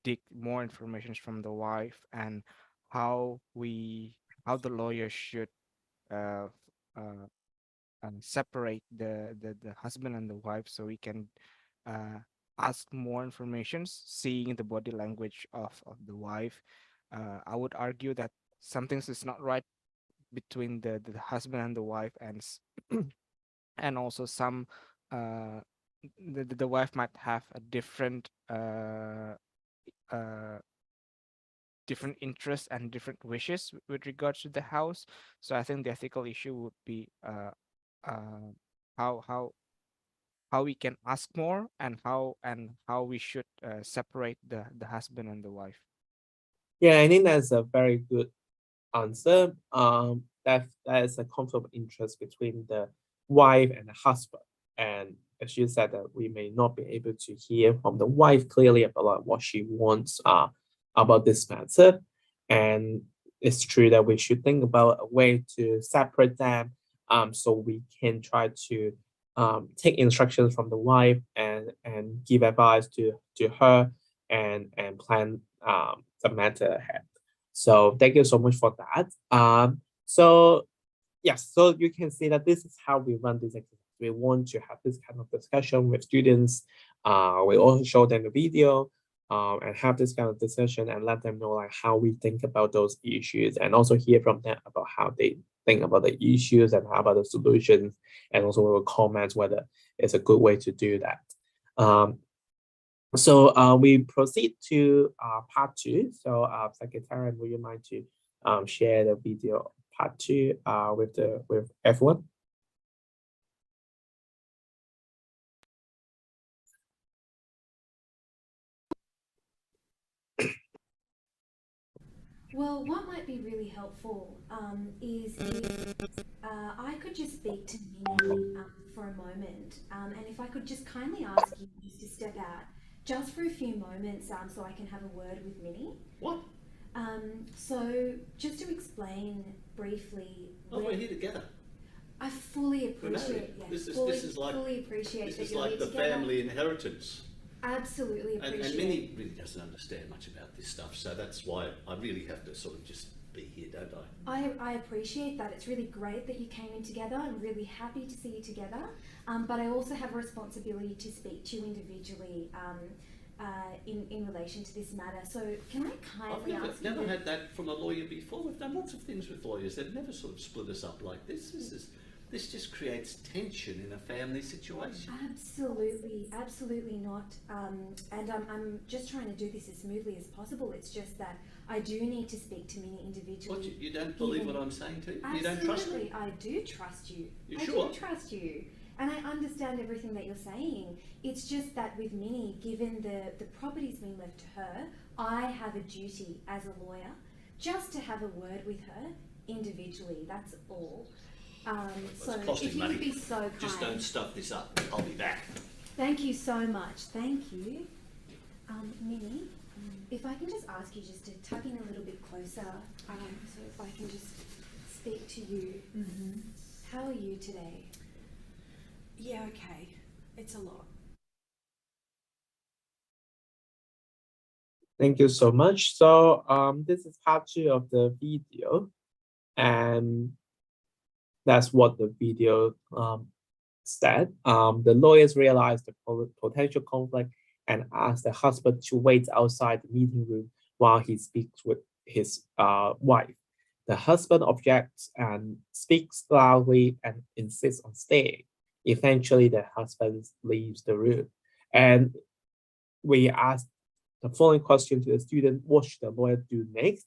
S3: dig more information from the wife and how the lawyer should uh, uh, separate the husband and the wife so we can uh, ask more information, seeing the body language of the wife. I would argue that something is not right between the husband and the wife, and and also some the wife might have a uh, different interests and different wishes with regards to the house. So I think the ethical issue would be uh, how we can ask more and how we should separate the husband and the wife.
S1: Yeah, I think that's a very good answer. That is a conflict of interest between the wife and the husband. And as you said, that we may not be able to hear from the wife clearly about what she wants about this matter. And it's true that we should think about a way to separate them so we can try to take instructions from the wife and give advice to her and plan the matter ahead. So thank you so much for that. So yes, so you can see that this is how we run this exercise. We want to have this kind of discussion with students. We also show them the video and have this kind of discussion and let them know like how we think about those issues, and also hear from them about how they think about the issues and how about the solutions, and also we will comment whether it's a good way to do that. So we proceed to part 2. So Secretary, would you mind to share the video part 2 with everyone?
S4: Well, what might be really helpful is if I could just speak to Minnie for a moment, and if I could just kindly ask you just to step out just for a few moments so I can have a word with Minnie.
S5: What?
S4: So just to explain briefly,
S5: Oh, we're here together.
S4: I fully
S5: We're married.
S4: appreciate, yes,
S5: This is like
S4: fully appreciate
S5: this
S4: that
S5: is
S4: you're
S5: like
S4: here
S5: the
S4: together.
S5: family inheritance.
S4: Absolutely appreciate.
S5: And Minnie really doesn't understand much about this stuff, so that's why I really have to sort of just be here, don't I?
S4: I appreciate that. It's really great that you came in together. I'm really happy to see you together. But I also have a responsibility to speak to you individually in relation to this matter. So can I kindly ask you?
S5: I've never had that from a lawyer before. We've done lots of things with lawyers. They've never sort of split us up like this. This just creates tension in a family situation.
S4: Absolutely not. And I'm just trying to do this as smoothly as possible. It's just that I do need to speak to Minnie individually.
S5: What, you don't believe what I'm saying to you?
S4: Absolutely,
S5: You don't trust me?
S4: I do trust you.
S5: You
S4: I
S5: sure?
S4: do trust you. And I understand everything that you're saying. It's just that with Minnie, given the property's been left to her, I have a duty as a lawyer just to have a word with her individually. That's all. So if you would be so kind.
S5: Just don't stuff this up. I'll be back.
S4: Thank you so much. Thank you. Minnie, if I can just ask you just to tuck in a little bit closer, so if I can just speak to you. How are you today?
S6: Yeah, okay. It's a lot.
S1: Thank you so much. So this is part 2 of the video, and that's what the video said. The lawyers realized the potential conflict and asked the husband to wait outside the meeting room while he speaks with his wife. The husband objects and speaks loudly and insists on staying. Eventually, the husband leaves the room. And we asked the following question to the student: what should the lawyer do next?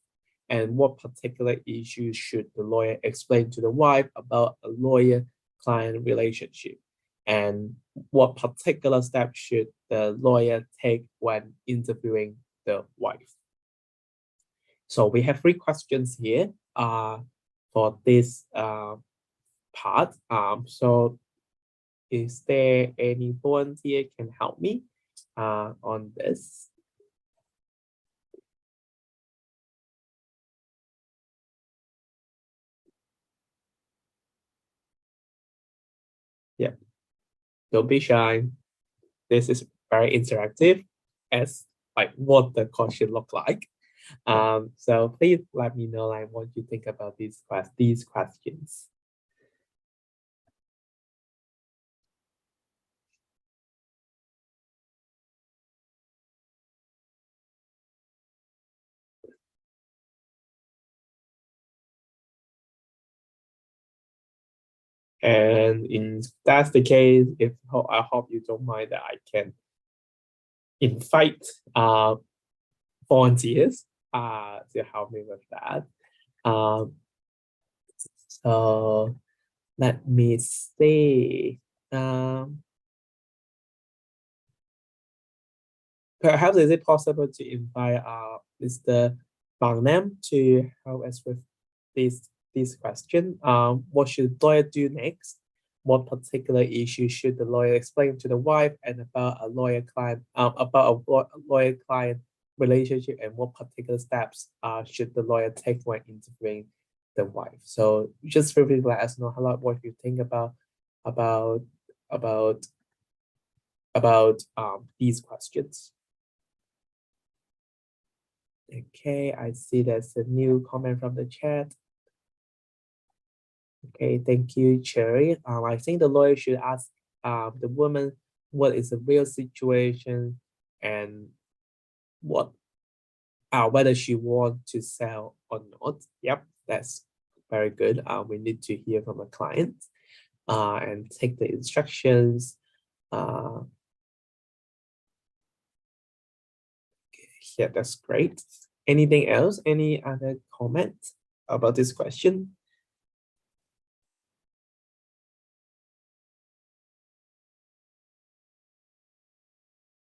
S1: And what particular issues should the lawyer explain to the wife about a lawyer-client relationship? And what particular steps should the lawyer take when interviewing the wife? So we have 3 questions here for this part. So is there any volunteer can help me on this? Yeah, don't be shy. This is very interactive as like what the question look like. So please let me know like what you think about these questions. And in that's the case, I hope you don't mind that I can invite volunteers to help me with that. So let me see. Perhaps is it possible to invite Mr. Bang Nam to help us with this question? What should the lawyer do next? What particular issue should the lawyer explain to the wife, and about a lawyer-client lawyer-client relationship, and what particular steps should the lawyer take when interviewing the wife? So just briefly let us know what you think about these questions. Okay, I see there's a new comment from the chat. Okay, thank you, Cherry. I think the lawyer should ask the woman what is the real situation and what whether she wants to sell or not. Yep, that's very good. We need to hear from a client and take the instructions. Yeah, that's great. Anything else? Any other comment about this question?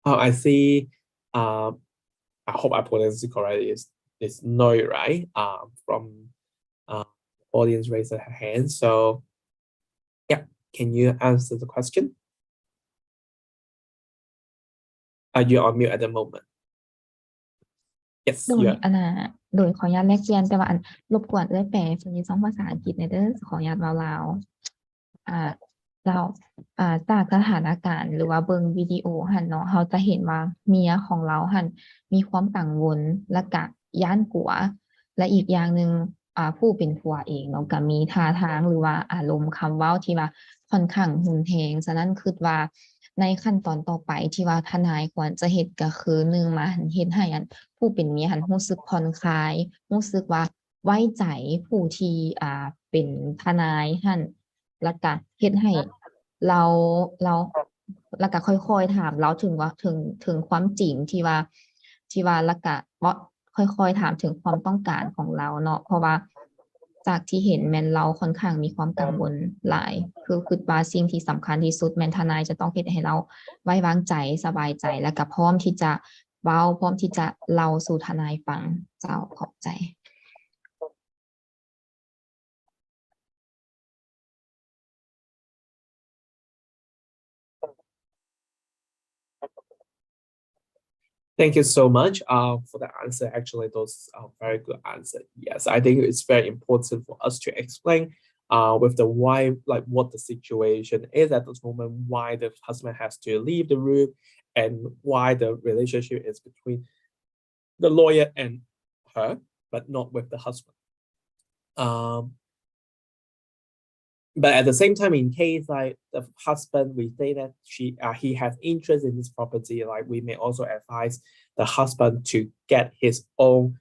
S1: Oh, I see. I hope I pronounced it correctly. It's Noi, right? From audience raised her hand. So, yeah, can you answer the question? Are you on mute at the moment? Yes,
S7: โดย
S1: you are.
S7: อันน่ะโดยขออนุญาตแลกเปลี่ยนแต่ว่าอันรบกวนแปลเป็นสองภาษาอังกฤษในอยเด้อขออนุญาตเว้าลาวเราจากสถานการณ์หรือว่าเบิ่งวิดีโอหั้นเนาะเราจะเห็นว่าเมียของเราหั้นมีความกังวลและก็ย้านกลัวและอีกอย่างหนึ่งผู้เป็นผัวเองเนาะก็มีท่าทางหรือว่าอารมณ์คำเว้าที่ว่าค่อนข้างรุนแรงฉะนั้นคิดว่าในขั้นตอนต่อไปที่ว่าทนายควรจะเฮ็ดก็คือ1มาเฮ็ดให้ผู้เป็นเมียหั้นรู้สึกผ่อนคลายรู้สึกว่าไว้ใจผู้ที่เป็นทนายหั้นแล้วก็เฮ็ดให้เราแล้วก็ค่อยๆถามเราถึงว่าถึงความจริงที่ว่าแล้วก็ค่อยๆถามถึงความต้องการของเราเนาะเพราะว่าจากที่เห็นแม่นเราค่อนข้างมีความกังวลหลายคือคิดว่าสิ่งที่สำคัญที่สุดแม่นทนายจะต้องเฮ็ดให้เราไว้วางใจสบายใจแล้วก็พร้อมที่จะเว้าพร้อมที่จะเล่าสู่ทนายฟังเจ้าขอบใจ
S1: Thank you so much for the answer. Actually, those are very good answer. Yes, I think it's very important for us to explain with the wife, like what the situation is at this moment, why the husband has to leave the room, and why the relationship is between the lawyer and her, but not with the husband. But at the same time, in case like the husband, we say that he has interest in this property, like we may also advise the husband to get his own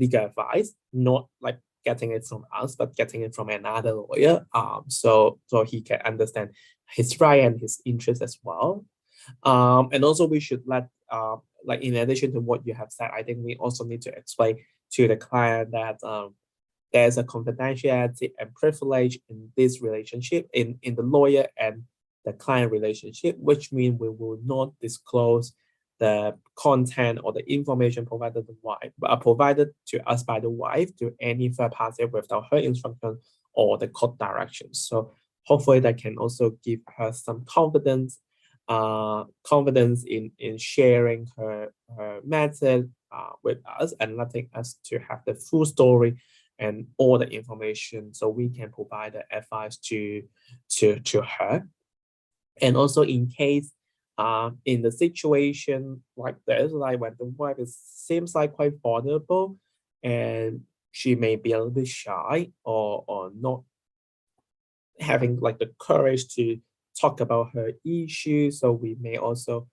S1: legal advice, not like getting it from us, but getting it from another lawyer. So he can understand his right and his interest as well. And also we should let like in addition to what you have said, I think we also need to explain to the client that there's a confidentiality and privilege in this relationship, in the lawyer and the client relationship, which means we will not disclose the content or the information provided to us by the wife to any third party without her instruction or the court directions. So hopefully that can also give her some confidence in sharing her method with us and letting us to have the full story and all the information so we can provide the advice to her. And also in case in the situation like this, like when the wife seems like quite vulnerable and she may be a little bit shy or not having like the courage to talk about her issues, so we may also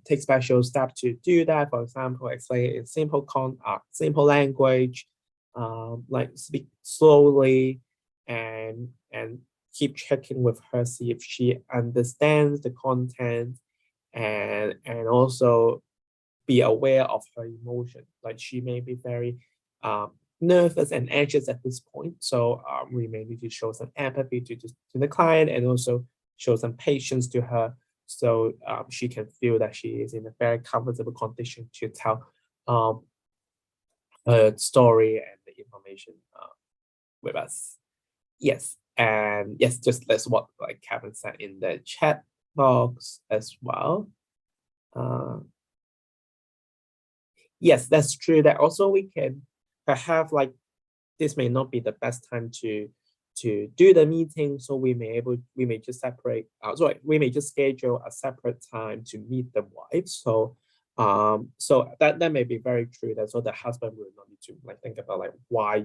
S1: take special steps to do that. For example, explain in simple language, like speak slowly and keep checking with her, see if she understands the content and also be aware of her emotion. Like she may be very nervous and anxious at this point. So we may need to show some empathy to the client and also show some patience to her so she can feel that she is in a very comfortable condition to tell her story and the information with us. Yes, and yes, just that's what like Kevin said in the chat box as well. Yes, that's true. That also we can perhaps like this may not be the best time to do the meeting, so we may just schedule a separate time to meet the wife. So So that may be very true. That so the husband will not need to like think about like why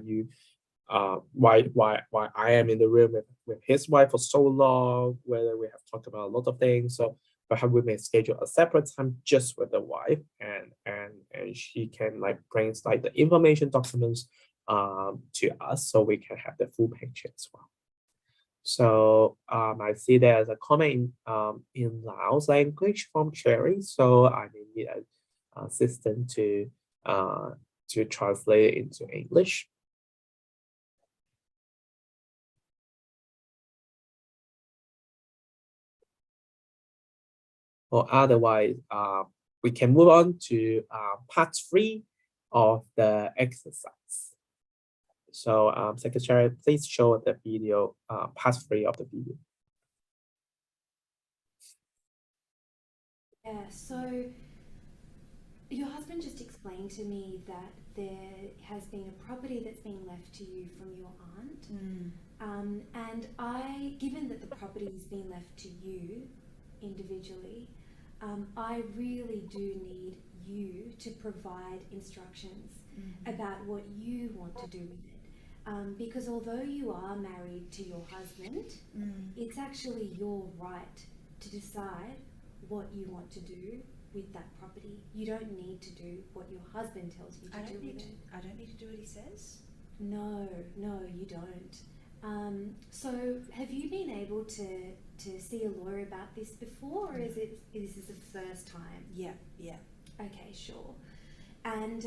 S1: I am in the room with his wife for so long, whether we have talked about a lot of things. So perhaps we may schedule a separate time just with the wife, and she can like bring like the information documents to us so we can have the full picture as well. So I see there's a comment in Laos language from Cherry, so I may need an assistant to translate it into English. Or otherwise, we can move on to part 3 of the exercise. So, Secretary, please show the video, part 3 of the video.
S4: Yeah, so your husband just explained to me that there has been a property that's been left to you from your aunt. And given that the property's been left to you individually, I really do need you to provide instructions about what you want to do with it. Because although you are married to your husband, it's actually your right to decide what you want to do with that property. You don't need to do what your husband tells you to do with it.
S6: I don't need to do what he says?
S4: No, you don't. So have you been able to see a lawyer about this before, or is this the first time?
S6: Yeah.
S4: Okay, sure. And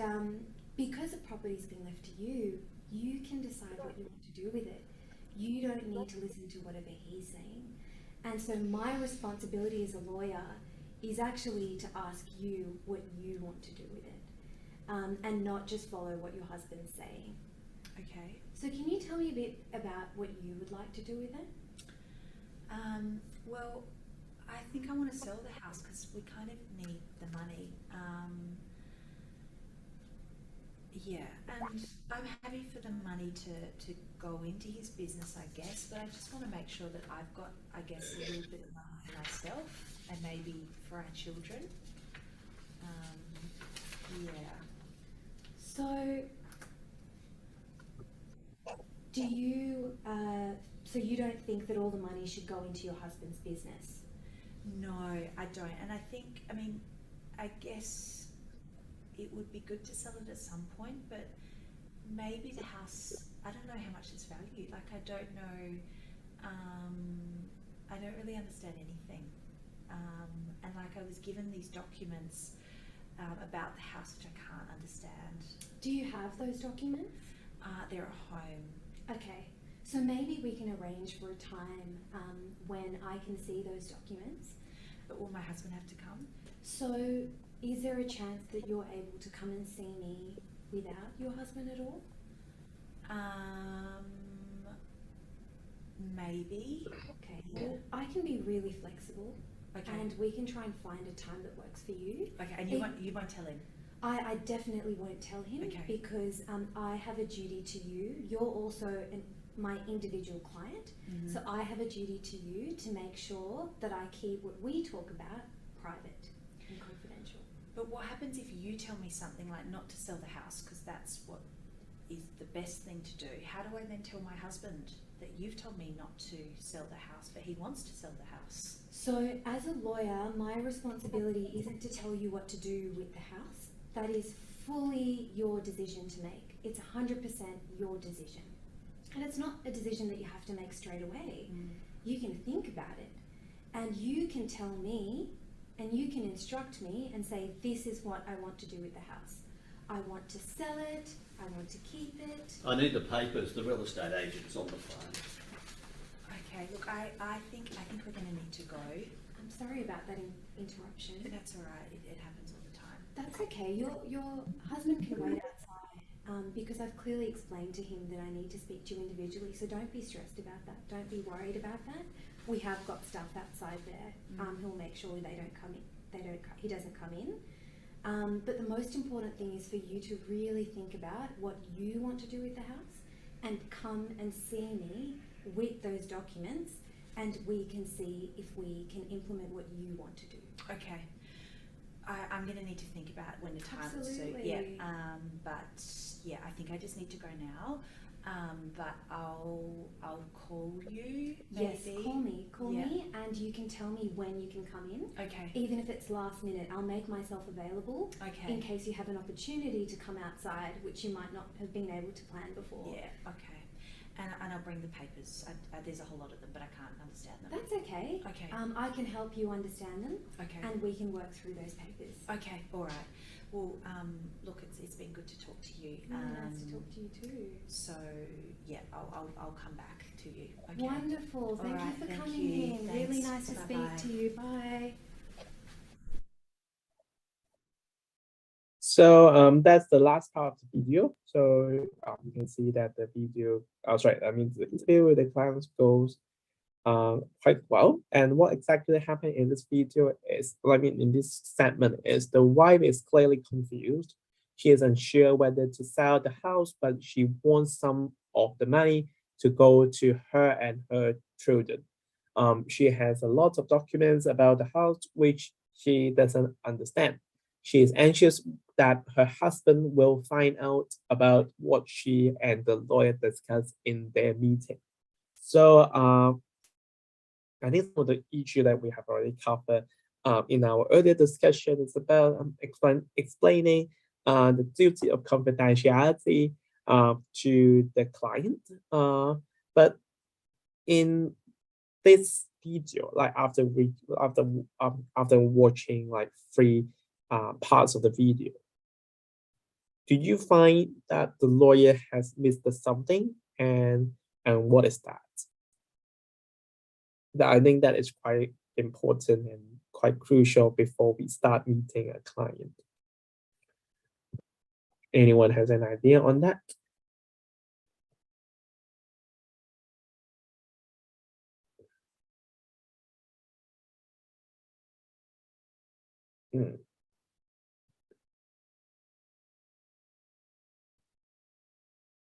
S4: because the property's been left to you, you can decide what you want to do with it. You don't need to listen to whatever he's saying. And so my responsibility as a lawyer is actually to ask you what you want to do with it, and not just follow what your husband's saying.
S6: Okay.
S4: So can you tell me a bit about what you would like to do with it?
S6: Well, I think I want to sell the house because we kind of need the money. Yeah, and I'm happy for the money to go into his business, I guess, but I just want to make sure that I've got, I guess, a little bit of money myself and maybe for our children. Yeah.
S4: So do you, so you don't think that all the money should go into your husband's business?
S6: No, I don't. And I think, I guess it would be good to sell it at some point, but maybe the house, I don't know how much it's valued. Like, I don't know, I don't really understand anything. And like, I was given these documents about the house, which I can't understand.
S4: Do you have those documents?
S6: They're at home.
S4: Okay, so maybe we can arrange for a time when I can see those documents.
S6: But will my husband have to come?
S4: So is there a chance that you're able to come and see me without your husband at all?
S6: Maybe.
S4: Okay, well, I can be really flexible.
S6: Okay.
S4: And we can try and find a time that works for you.
S6: Okay, and you won't tell him?
S4: I definitely won't tell him.
S6: Okay.
S4: Because I have a duty to you. You're also my individual client.
S6: Mm-hmm.
S4: So I have a duty to you to make sure that I keep what we talk about private and confidential.
S6: But what happens if you tell me something like not to sell the house, because that's what is the best thing to do? How do I then tell my husband that you've told me not to sell the house, but he wants to sell the house?
S4: So as a lawyer, my responsibility isn't to tell you what to do with the house. That is fully your decision to make. It's 100% your decision. And it's not a decision that you have to make straight away. You can think about it, and you can tell me, and you can instruct me and say, this is what I want to do with the house. I want to sell it, I want to keep it.
S5: I need the papers, the real estate agent's on the phone.
S6: Okay, look, I think we're going to need to go.
S4: I'm sorry about that interruption.
S6: That's all right, it happens all the time.
S4: That's okay, your husband can wait outside, because I've clearly explained to him that I need to speak to you individually, so don't be stressed about that, don't be worried about that. We have got stuff outside there. He'll make sure they don't come in. He doesn't come in. But the most important thing is for you to really think about what you want to do with the house, and come and see me with those documents, and we can see if we can implement what you want to do.
S6: Okay. I'm going to need to think about when the time is to. Yeah. But yeah, I think I just need to go now. But I'll call you. Maybe.
S4: Yes, call me, and you can tell me when you can come in.
S6: Okay.
S4: Even if it's last minute, I'll make myself available.
S6: Okay.
S4: In case you have an opportunity to come outside, which you might not have been able to plan before.
S6: Yeah. Okay. And I'll bring the papers. There's a whole lot of them, but I can't understand them.
S4: That's okay.
S6: Okay.
S4: I can help you understand them.
S6: Okay.
S4: And we can work through those papers.
S6: Okay. All right. Well, look, it's been good to talk to you.
S4: Nice to talk to you too.
S6: So yeah, I'll come back to you. Okay.
S4: Wonderful. Thank you for coming in.
S6: Thanks.
S4: Really nice to speak to you. Bye.
S1: So that's the last part of the video. So you can see that the video, the interview with the clients goes quite well. And what exactly happened in this video is, in this segment, is the wife is clearly confused. She is unsure whether to sell the house, but she wants some of the money to go to her and her children. She has a lot of documents about the house which she doesn't understand. She is anxious that her husband will find out about what she and the lawyer discussed in their meeting. So I think some of the issue that we have already covered in our earlier discussion is about explaining the duty of confidentiality to the client. But in this video, after watching 3 parts of the video, do you find that the lawyer has missed something, and what is that? I think that is quite important and quite crucial before we start meeting a client. Anyone has an idea on that?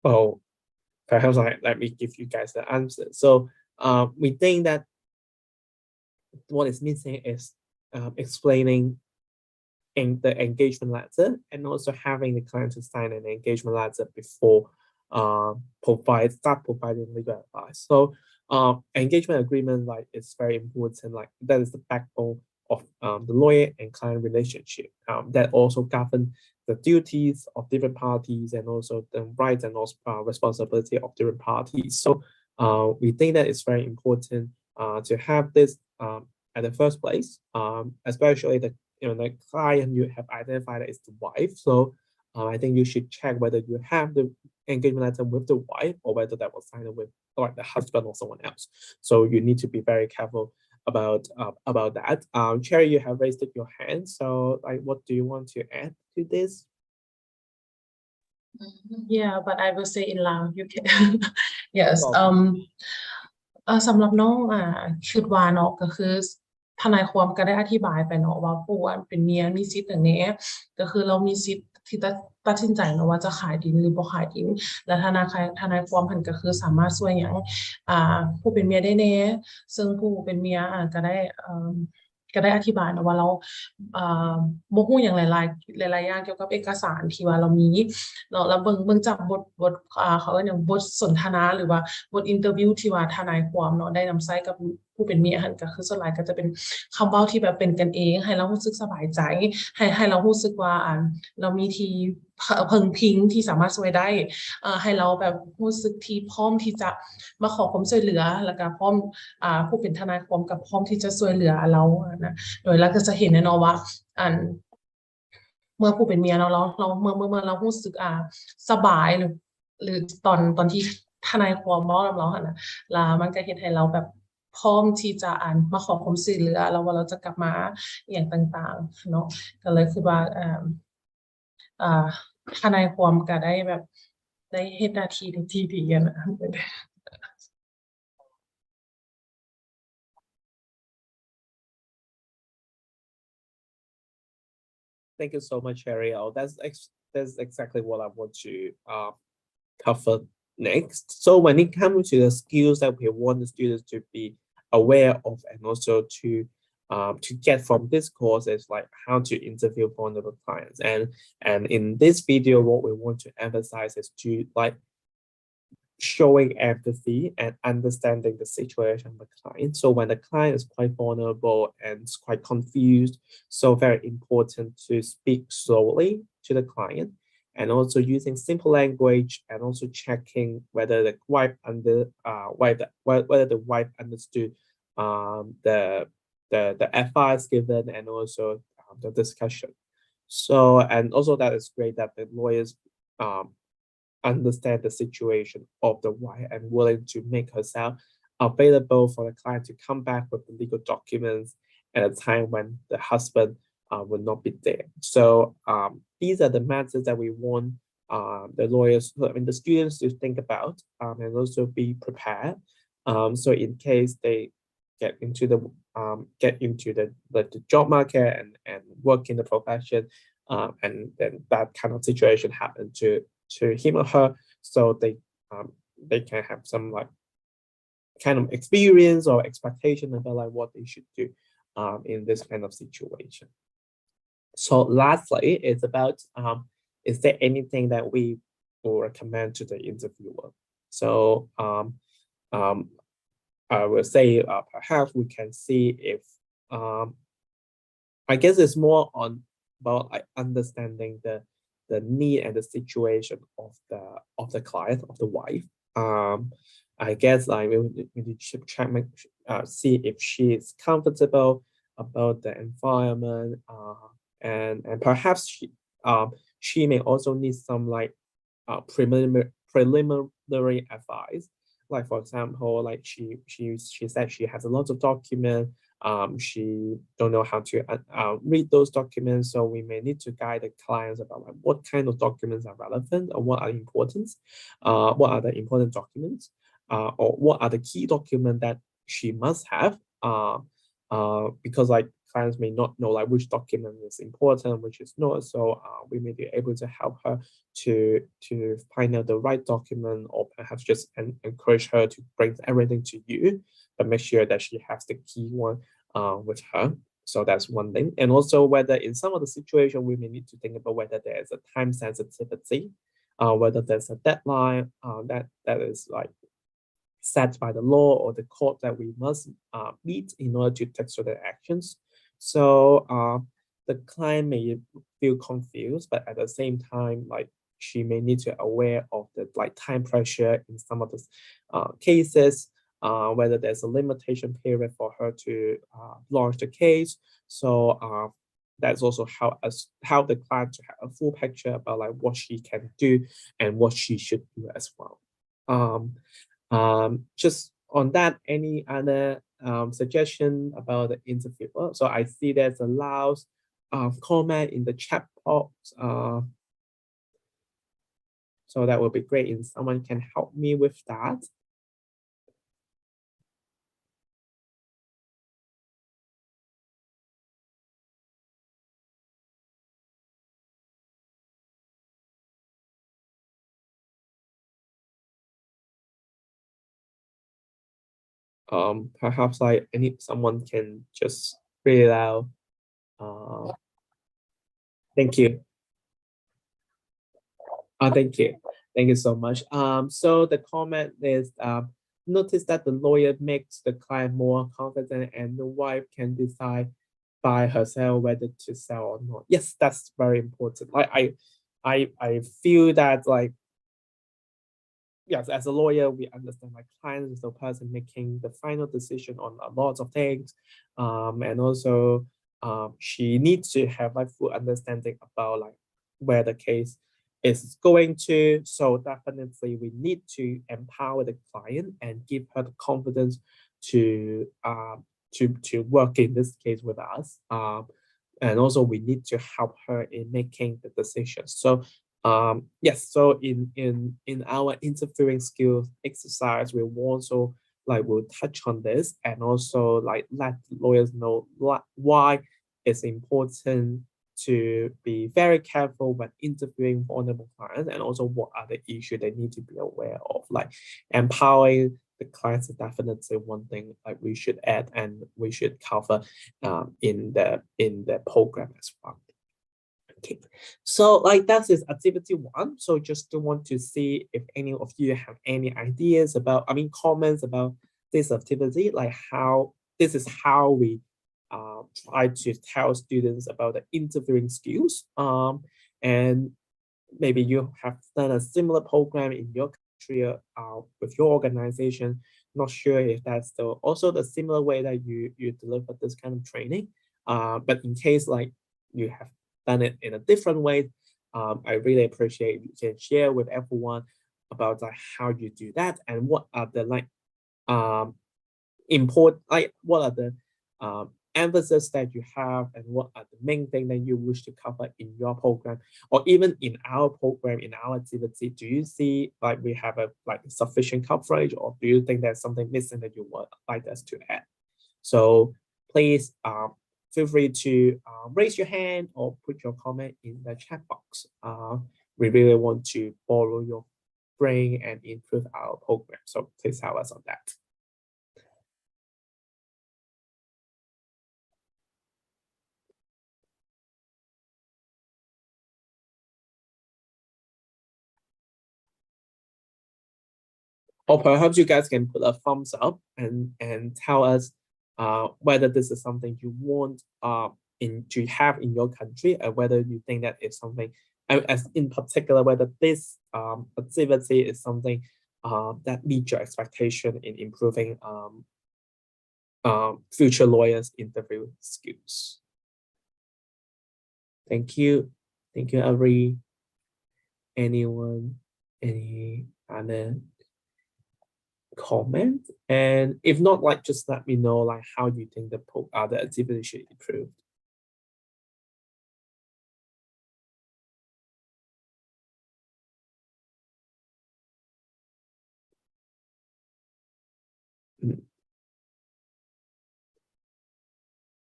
S1: Well, perhaps let me give you guys the answer. So we think that what is missing is explaining in the engagement letter, and also having the client to sign an engagement letter before start providing legal advice. So engagement agreement is very important. That is the backbone of the lawyer and client relationship. That also govern the duties of different parties, and also the rights and also responsibility of different parties. So we think that it's very important to have this at the first place, especially the client you have identified is the wife. So I think you should check whether you have the engagement letter with the wife, or whether that was signed with the husband or someone else. So you need to be very careful about that. Cherry, you have raised your hand. So what do you want to add to this?
S8: Yeah, but I will say in Lao. You can. Yes. สำหรับน้องคิดว่าเนาะก็คือทนายความก็ได้อธิบายไปเนาะว่าผู้เป็นเมียมีสิทธิ์อย่างนี้ก็คือเรามีสิทธิ์ที่จะตัดสินใจเนาะว่าจะขายดินหรือบ่ขายดินและทนายความเพิ่นก็คือสามารถช่วยหยังผู้เป็นเมียได้แน่ซึ่งผู้เป็นเมียก็ได้อธิบายนะว่าเราบ่ฮู้หยังหลายอย่างเกี่ยวกับเอกสารที่ว่าเรามีเราเบิ่งจากบทเขาเรียกหยังบทสนทนาหรือว่าบทอินเตอร์วิวที่ว่าทนายความเนาะได้นำใช้กับผู้เป็นเมียหั่นก็คือส่วนหลายก็จะเป็นคำเว้าที่แบบเป็นกันเองให้เรารู้สึกสบายใจให้เรารู้สึกว่าเรามีที่พึ่งพิงที่สามารถช่วยได้ให้เราแบบรู้สึกที่พร้อมที่จะมาขอความช่วยเหลือแล้วก็พร้อมผู้เป็นทนายความกับพร้อมที่จะช่วยเหลือเรานะโดยเราก็จะเห็นแน่นอนว่าเมื่อผู้เป็นเมียเราเมื่อเรารู้สึกสบายหรือตอนที่ทนายความเว้ากับเราหั่นน่ะแล้วมันก็เฮ็ดให้เราแบบพร้อมที่จะมาขอความช่วยเหลือแล้วว่าเราจะกลับมาอย่างต่างๆเนาะก็เลยคิดว่าทนายความก็ได้แบบได้เฮ็ดหน้าที่ที่ดีนะ
S1: Thank you so much, Ariel. That's exactly what I want to cover next. So when it comes to the skills that we want the students to be aware of, and also to to get from this course is like how to interview vulnerable clients. And in this video, what we want to emphasize is to like showing empathy and understanding the situation of the client. So when the client is quite vulnerable and is quite confused, so very important to speak slowly to the client, and also using simple language, and also checking whether the wife whether the wife understood the advice given, and also the discussion. So, and also that is great that the lawyers understand the situation of the wife and willing to make herself available for the client to come back with the legal documents at a time when the husband will not be there. So these are the methods that we want the lawyers, the students to think about, and also be prepared. So in case they get into the job market and work in the profession, and then that kind of situation happen to him or her, so they can have some like kind of experience or expectation about like what they should do in this kind of situation. So lastly, it's about is there anything that we will recommend to the interviewer? So I will say perhaps we can see if I guess it's more on about like understanding the need and the situation of the client, of the wife. I guess like we need to check, see if she is comfortable about the environment, and perhaps she may also need some like preliminary advice. Like for example, like she said she has a lot of documents. She don't know how to read those documents, so we may need to guide the clients about like what kind of documents are relevant, or what are important, what are the important documents, or what are the key documents that she must have, because like clients may not know like which document is important, which is not. So we may be able to help her to find out the right document, or perhaps just encourage her to bring everything to you, but make sure that she has the key one with her. So that's one thing. And also whether in some of the situation we may need to think about whether there's a time sensitivity, whether there's a deadline that is like set by the law or the court that we must meet in order to take certain actions. So the client may feel confused, but at the same time, like she may need to aware of the like time pressure in some of the cases, whether there's a limitation period for her to launch the case. So that's also how the client to have a full picture about like what she can do and what she should do as well. Just on that, any other suggestion about the interview? So I see there's a loud comment in the chat box. So that would be great if someone can help me with that. Perhaps like someone can just read it out. Thank you. Thank you. Thank you so much. So the comment is, notice that the lawyer makes the client more confident and the wife can decide by herself whether to sell or not. Yes, that's very important. Like I feel that like, yes, as a lawyer, we understand like client is the person making the final decision on a lot of things. And also she needs to have like full understanding about like where the case is going to. So definitely we need to empower the client and give her the confidence to work in this case with us. And also we need to help her in making the decision. So yes, so in our interviewing skills exercise, we also like will touch on this, and also like let lawyers know why it's important to be very careful when interviewing vulnerable clients, and also what are the issues they need to be aware of, like empowering the class is definitely one thing like we should add and we should cover in the program as well. Okay, so like that is activity 1. So just want to see if any of you have any ideas about, comments about this activity, like how this is how we try to tell students about the interviewing skills. And maybe you have done a similar program in your country with your organization. Not sure if that's also the similar way that you deliver this kind of training. But in case like you have done it in a different way, I really appreciate you can share with everyone about how you do that and what are the what are the emphasis that you have and what are the main thing that you wish to cover in your program or even in our program, in our activity. Do you see like we have a sufficient coverage, or do you think there's something missing that you would like us to add? So please feel free to raise your hand or put your comment in the chat box. We really want to follow your brain and improve our program. So please help us on that. Or perhaps you guys can put a thumbs up and tell us whether this is something you want to have in your country, and whether you think that is something, as in particular, whether this activity is something that meets your expectation in improving future lawyers' interview skills. Thank you. Thank you, Avery. Anyone? Any other comment? And if not, like just let me know like how do you think the activity should improve.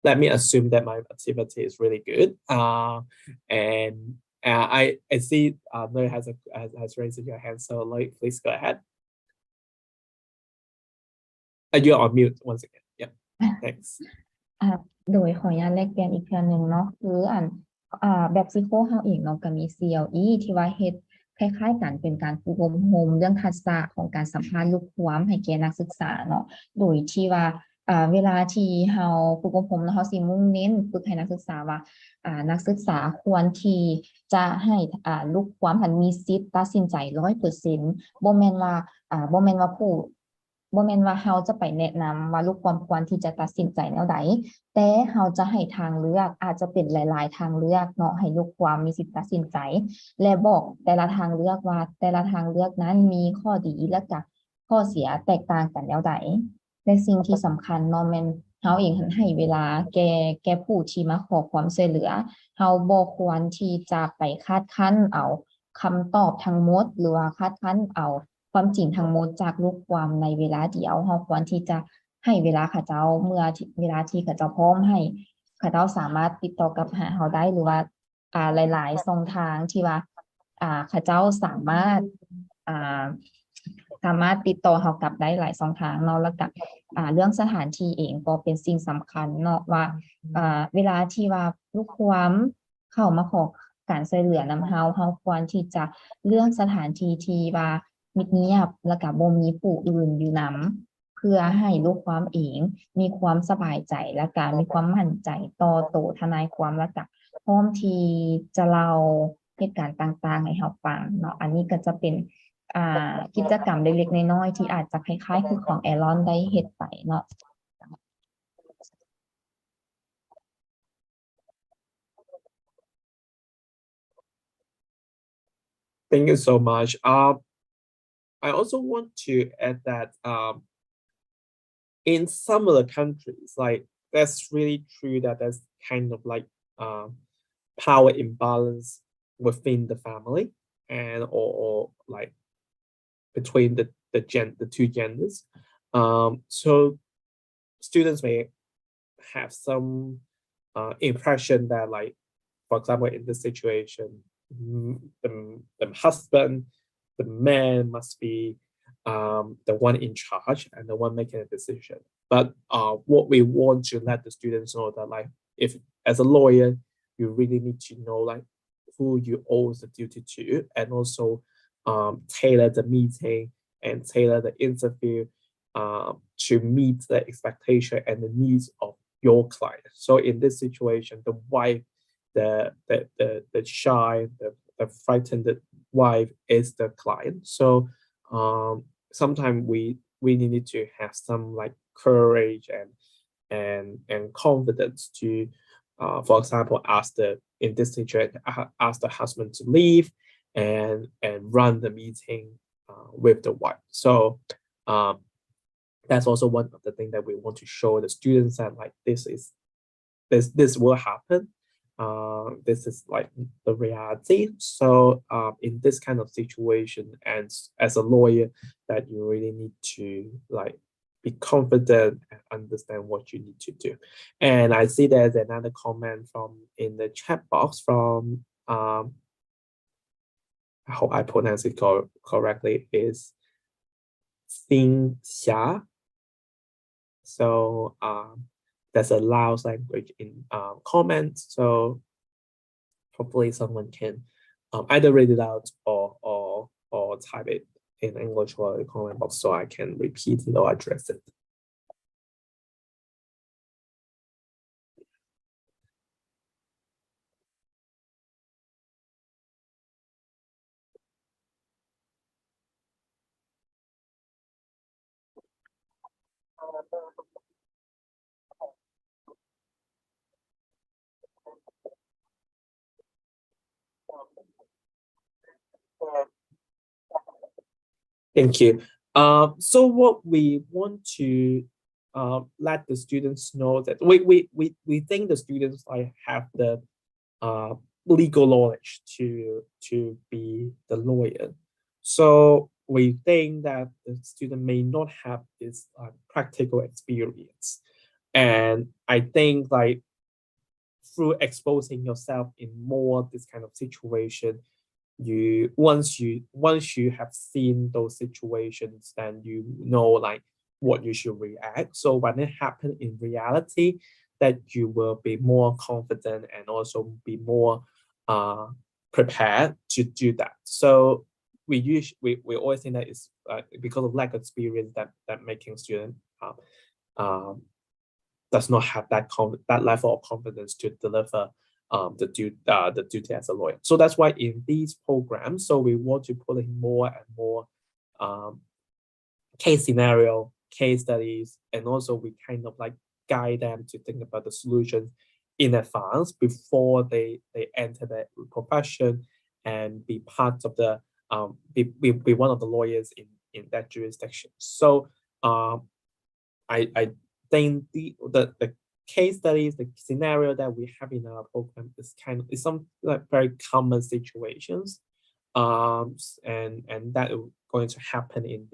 S1: Let me assume that my activity is really good. And I see Lloyd has raised your hand, so Lloyd, please go ahead. You're on mute once again. Yeah, thanks.
S7: โดยขออนุญาตแลกเปลี่ยนอีกเทื่อหนึงเนาะคือแบบซิโคเฮาเองเนาะก็มี CLE ที่ว่าเฮ็ดคล้ายๆกันเป็นการฝึกอบรมเรื่องทักษะของการสัมภาษณ์ลูกความให้แก่นักศึกษาเนาะโดยที่ว่าเวลาที่เฮาฝึกอบรมแล้วเฮาสิมุ่งเน้นฝึกให้นักศึกษาว่านักศึกษาควรที่จะให้ลูกความหันมีสิทธิ์ตัดสินใจ 100% บ่แม่นว่าเฮาจะไปแนะนำว่าลูกความควรที่จะตัดสินใจแนวใดแต่เฮาจะให้ทางเลือกอาจจะเป็นหลายๆทางเลือกเนาะให้ลูกความมีสิทธิ์ตัดสินใจและบอกแต่ละทางเลือกว่าแต่ละทางเลือกนั้นมีข้อดีและก็ข้อเสียแตกต่างกันแนวใดและสิ่งที่สำคัญเนาะแม่นเฮาเองให้เวลาแก่ผู้ที่มาขอความช่วยเหลือเฮาบ่ควรที่จะไปคาดคั้นเอาคำตอบทั้งหมดหรือว่าคาดคั้นเอาความจริงทั้งหมดจากลูกความในเวลาเดียวเฮาควรที่จะให้เวลาเขาเจ้าเวลาที่เขาเจ้าพร้อมให้เขาเจ้าสามารถติดต่อกลับหาเฮาได้หรือว่าหลายๆช่องทางที่ว่าเขาเจ้าสามารถติดต่อเฮากลับได้หลายช่องทางเนาะแล้วก็เรื่องสถานที่เองก็เป็นสิ่งสำคัญเนาะว่าเวลาที่ว่าลูกความเข้ามาขอการช่วยเหลือนำเฮาควรที่จะเลือกสถานที่ที่ว่าเงียบแล้วก็บ่มีผู้อื่นอยู่นำเพื่อให้ลูกความเองมีความสบายใจและก็มีความมั่นใจต่อตัวทนายความและก็พร้อมที่จะเล่าเหตุการณ์ต่างๆให้เฮาฟังเนาะอันนี้ก็จะเป็นกิจกรรมเล็กๆน้อยๆที่อาจจะคล้ายๆคือของแอรอนได้เฮ็ดไปเนาะ
S1: Thank you so much. I also want to add that in some of the countries, like that's really true that there's kind of like power imbalance within the family and or like between the two genders. So students may have some impression that, like, for example, in this situation, the husband, the man must be the one in charge and the one making a decision. But what we want to let the students know that like if as a lawyer, you really need to know like who you owe the duty to, and also tailor the meeting and tailor the interview to meet the expectation and the needs of your client. So in this situation, the wife, the shy, the frightened wife is the client. So sometimes we really need to have some like courage and confidence to, for example, in this situation, ask the husband to leave and run the meeting with the wife. So that's also one of the things that we want to show the students that like this will happen. This is like the reality. So in this kind of situation, and as a lawyer, that you really need to like be confident and understand what you need to do. And I see there's another comment in the chat box from I hope I pronounce it correctly, is Xin Xia. So there's a Laos language in comments. So hopefully someone can either read it out or type it in English or the comment box so I can repeat it or address it. Thank you. So what we want to let the students know that we think the students like have the legal knowledge to be the lawyer. So we think that the student may not have this practical experience, and I think like through exposing yourself in more this kind of situation, once you have seen those situations, then you know like what you should react. So when it happens in reality, that you will be more confident and also be more prepared to do that. So we always think that it's because of lack of experience that making student does not have that level of confidence to deliver the duty as a lawyer. So that's why in these programs, so we want to put in more and more case scenario, case studies, and also we kind of like guide them to think about the solutions in advance before they enter the profession and be part of the be one of the lawyers in that jurisdiction. So I think the case studies, the scenario that we have in our program is some like very common situations, and that is going to happen in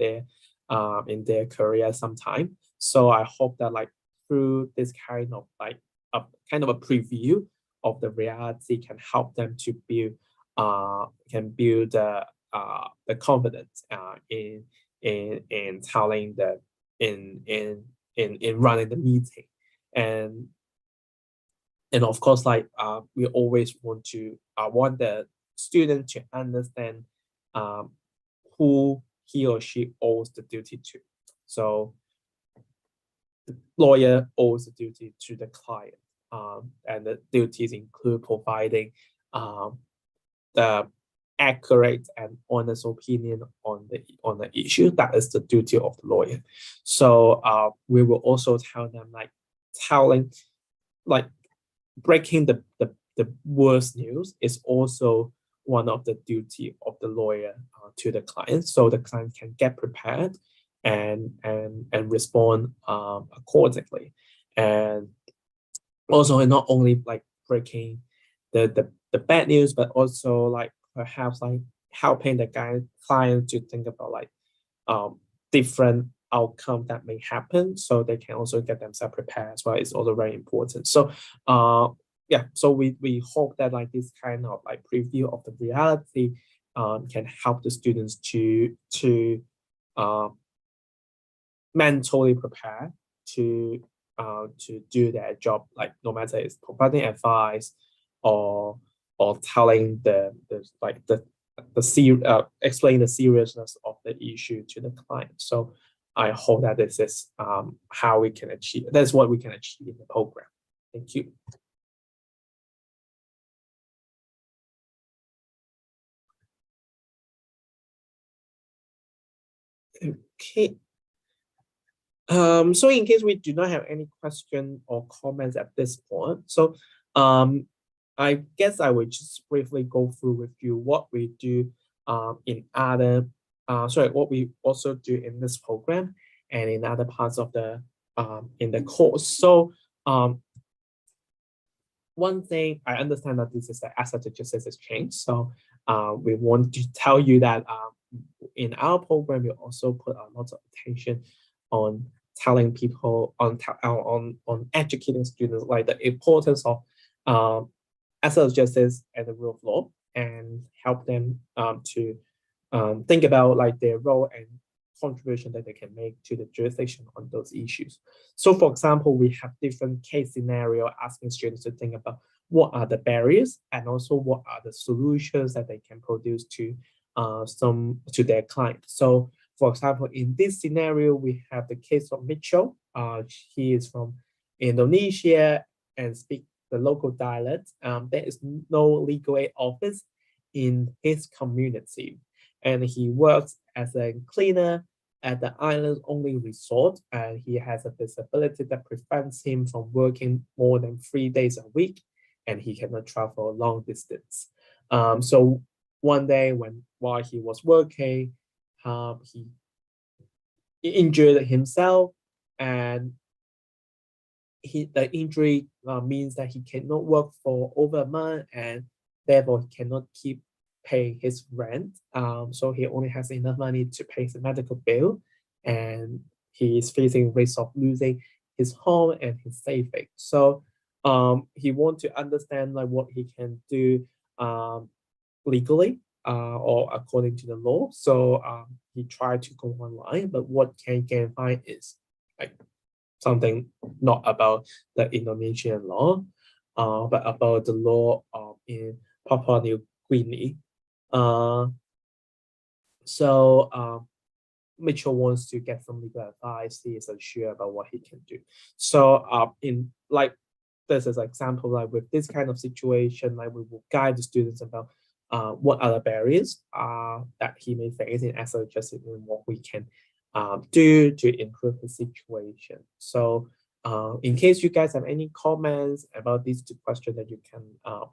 S1: their career sometime. So I hope that like through this kind of like a preview of the reality can help them to build the confidence in telling in running the meeting. And of course, like we always want the student to understand who he or she owes the duty to. So the lawyer owes the duty to the client, and the duties include providing the accurate and honest opinion on the issue. That is the duty of the lawyer. So we will also tell them breaking the worst news is also one of the duty of the lawyer to the client, so the client can get prepared and respond accordingly. And also not only like breaking the bad news, but also like perhaps like helping the client to think about like different outcome that may happen, so they can also get themselves prepared as well. It's also very important. So yeah, so we hope that like this kind of like preview of the reality can help the students to mentally prepared to do their job, like no matter it's providing advice or telling explain the seriousness of the issue to the client. So I hope that this is how we can achieve. That's what we can achieve in the program. Thank you. Okay. So in case we do not have any question or comments at this point, so I guess I will just briefly go through with you what we do what we also do in this program and in other parts of the in the course. So one thing, I understand that this is the asset justice exchange. So we want to tell you that in our program, we also put a lot of attention on telling people, on educating students, like the importance of asset justice and the rule of law, and help them to think about like their role and contribution that they can make to the jurisdiction on those issues. So for example, we have different case scenario asking students to think about what are the barriers and also what are the solutions that they can produce to their client. So for example, in this scenario, we have the case of Mitchell. He is from Indonesia and speaks the local dialect. There is no legal aid office in his community, and he works as a cleaner at the island's only resort, and he has a disability that prevents him from working more than 3 days a week, and he cannot travel a long distance. So one day while he was working, he injured himself, and the injury means that he cannot work for over a month, and therefore he cannot pay his rent. So he only has enough money to pay the medical bill, and he is facing risk of losing his home and his savings. So he wants to understand like what he can do legally or according to the law. So he tried to go online, but what he can find is like something not about the Indonesian law, but about the law in Papua New Guinea. Mitchell wants to get some legal advice. He is unsure about what he can do. So in like this is an example, like with this kind of situation, like we will guide the students about what are the barriers that he may face in asset justice and what we can do to improve the situation. So in case you guys have any comments about these two questions, that you can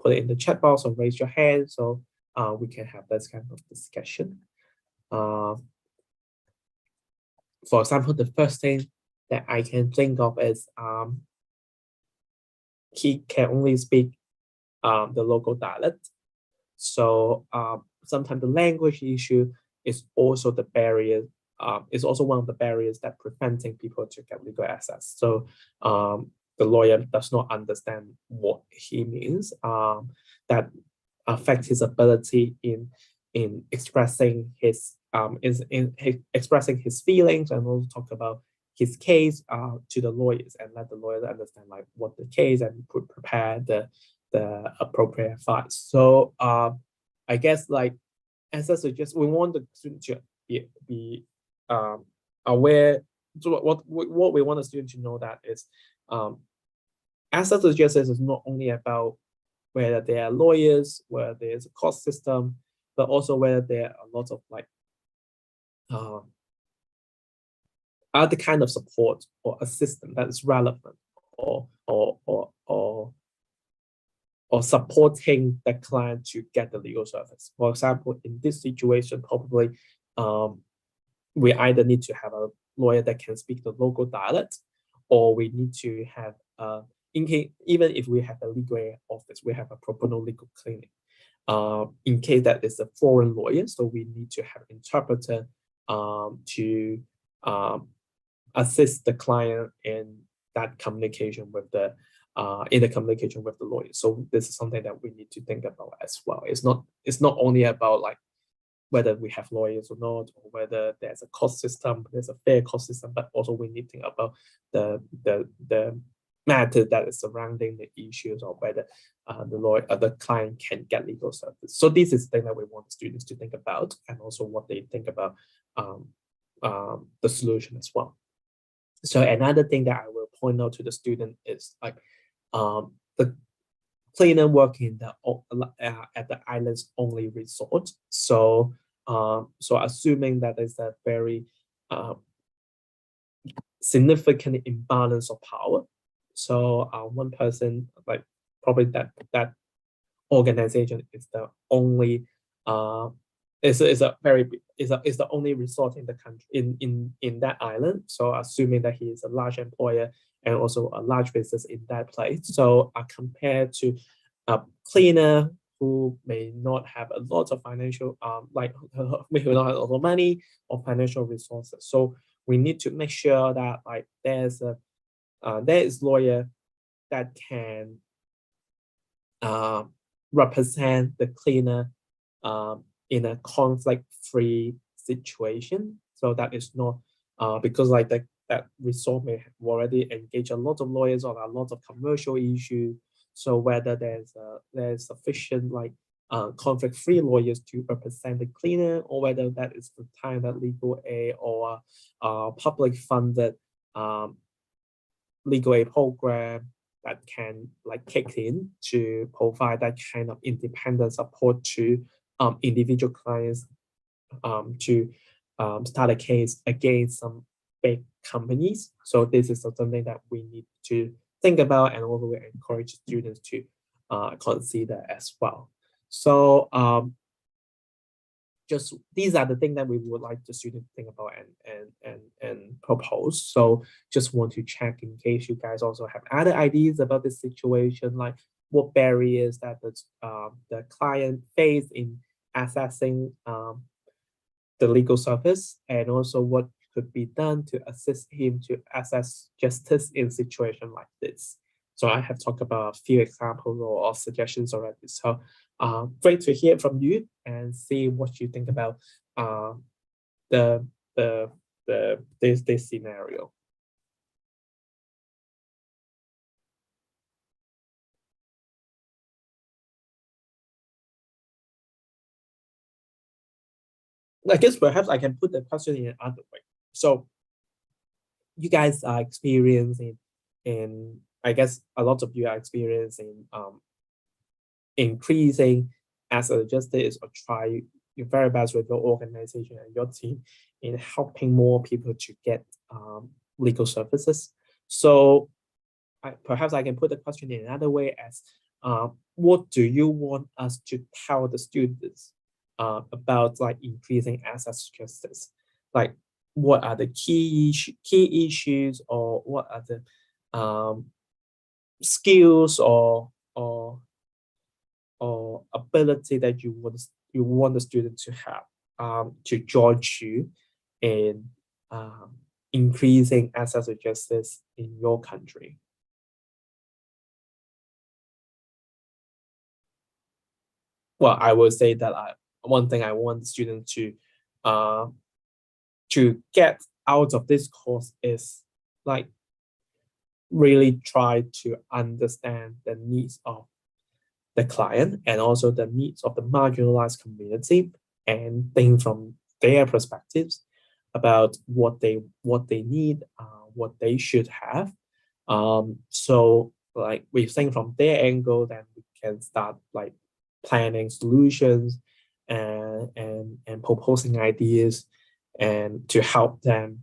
S1: put it in the chat box or raise your hand, so we can have this kind of discussion. For example, the first thing that I can think of is he can only speak the local dialect. So sometimes the language issue is also the barrier. Is also one of the barriers that preventing people to get legal access. So the lawyer does not understand what he means. That affects his ability in expressing his expressing his feelings, and also talk about his case to the lawyers, and let the lawyers understand like what the case and prepare the appropriate advice. So I guess like as I suggest, we want the student to be aware. So what we want the student to know that is asset justice is not only about whether there are lawyers, whether there's a court system, but also whether there are a lot of like other kind of support or assistance that is relevant or supporting the client to get the legal service. For example, in this situation, probably we either need to have a lawyer that can speak the local dialect, or we need to have even if we have a legal aid office, we have a pro bono legal clinic. In case that is a foreign lawyer, so we need to have an interpreter to assist the client in that communication with the lawyer. So this is something that we need to think about as well. It's not only about like whether we have lawyers or not, or whether there's a cost system, there's a fair cost system, but also we need to think about the matter that is surrounding the issues, or whether the client can get legal service. So this is the thing that we want students to think about, and also what they think about the solution as well. So another thing that I will point out to the student is like the cleaner working at the island's only resort. So so assuming that there's a very significant imbalance of power. So one person, like probably that organization is the only is the only resort in the country in that island. So assuming that he is a large employer and also a large business in that place. So compared to a cleaner who may not have a lot of financial may not have a lot of money or financial resources. So we need to make sure that like there is lawyer that can represent the cleaner in a conflict-free situation. So that is not because like that resort may have already engaged a lot of lawyers on a lot of commercial issues. So whether there's sufficient like conflict-free lawyers to represent the cleaner, or whether that is the time that legal aid or public-funded legal aid program that can like kick in to provide that kind of independent support to individual clients to start a case against some big companies. So this is something that we need to think about, and also we encourage students to consider as well. So just these are the things that we would like the students to think about and propose. So just want to check in case you guys also have other ideas about this situation, like what barriers that the client face in accessing the legal service, and also what could be done to assist him to access justice in situation like this. So I have talked about a few examples or suggestions already. So great to hear from you and see what you think about this scenario. I guess perhaps I can put the question in another way. So you guys are experiencing, and I guess a lot of you are experiencing increasing as a justice, or try your very best with your organization and your team in helping more people to get legal services. So perhaps I can put the question in another way as what do you want us to tell the students about like increasing access to justice? Like what are the key issues, or what are the skills or ability that you want the student to have to join you in increasing access to justice in your country? Well, I will say that one thing I want the student to get out of this course is like really try to understand the needs of the client and also the needs of the marginalized community, and think from their perspectives about what they need, what they should have. So like we think from their angle, then we can start like planning solutions and proposing ideas, and to help them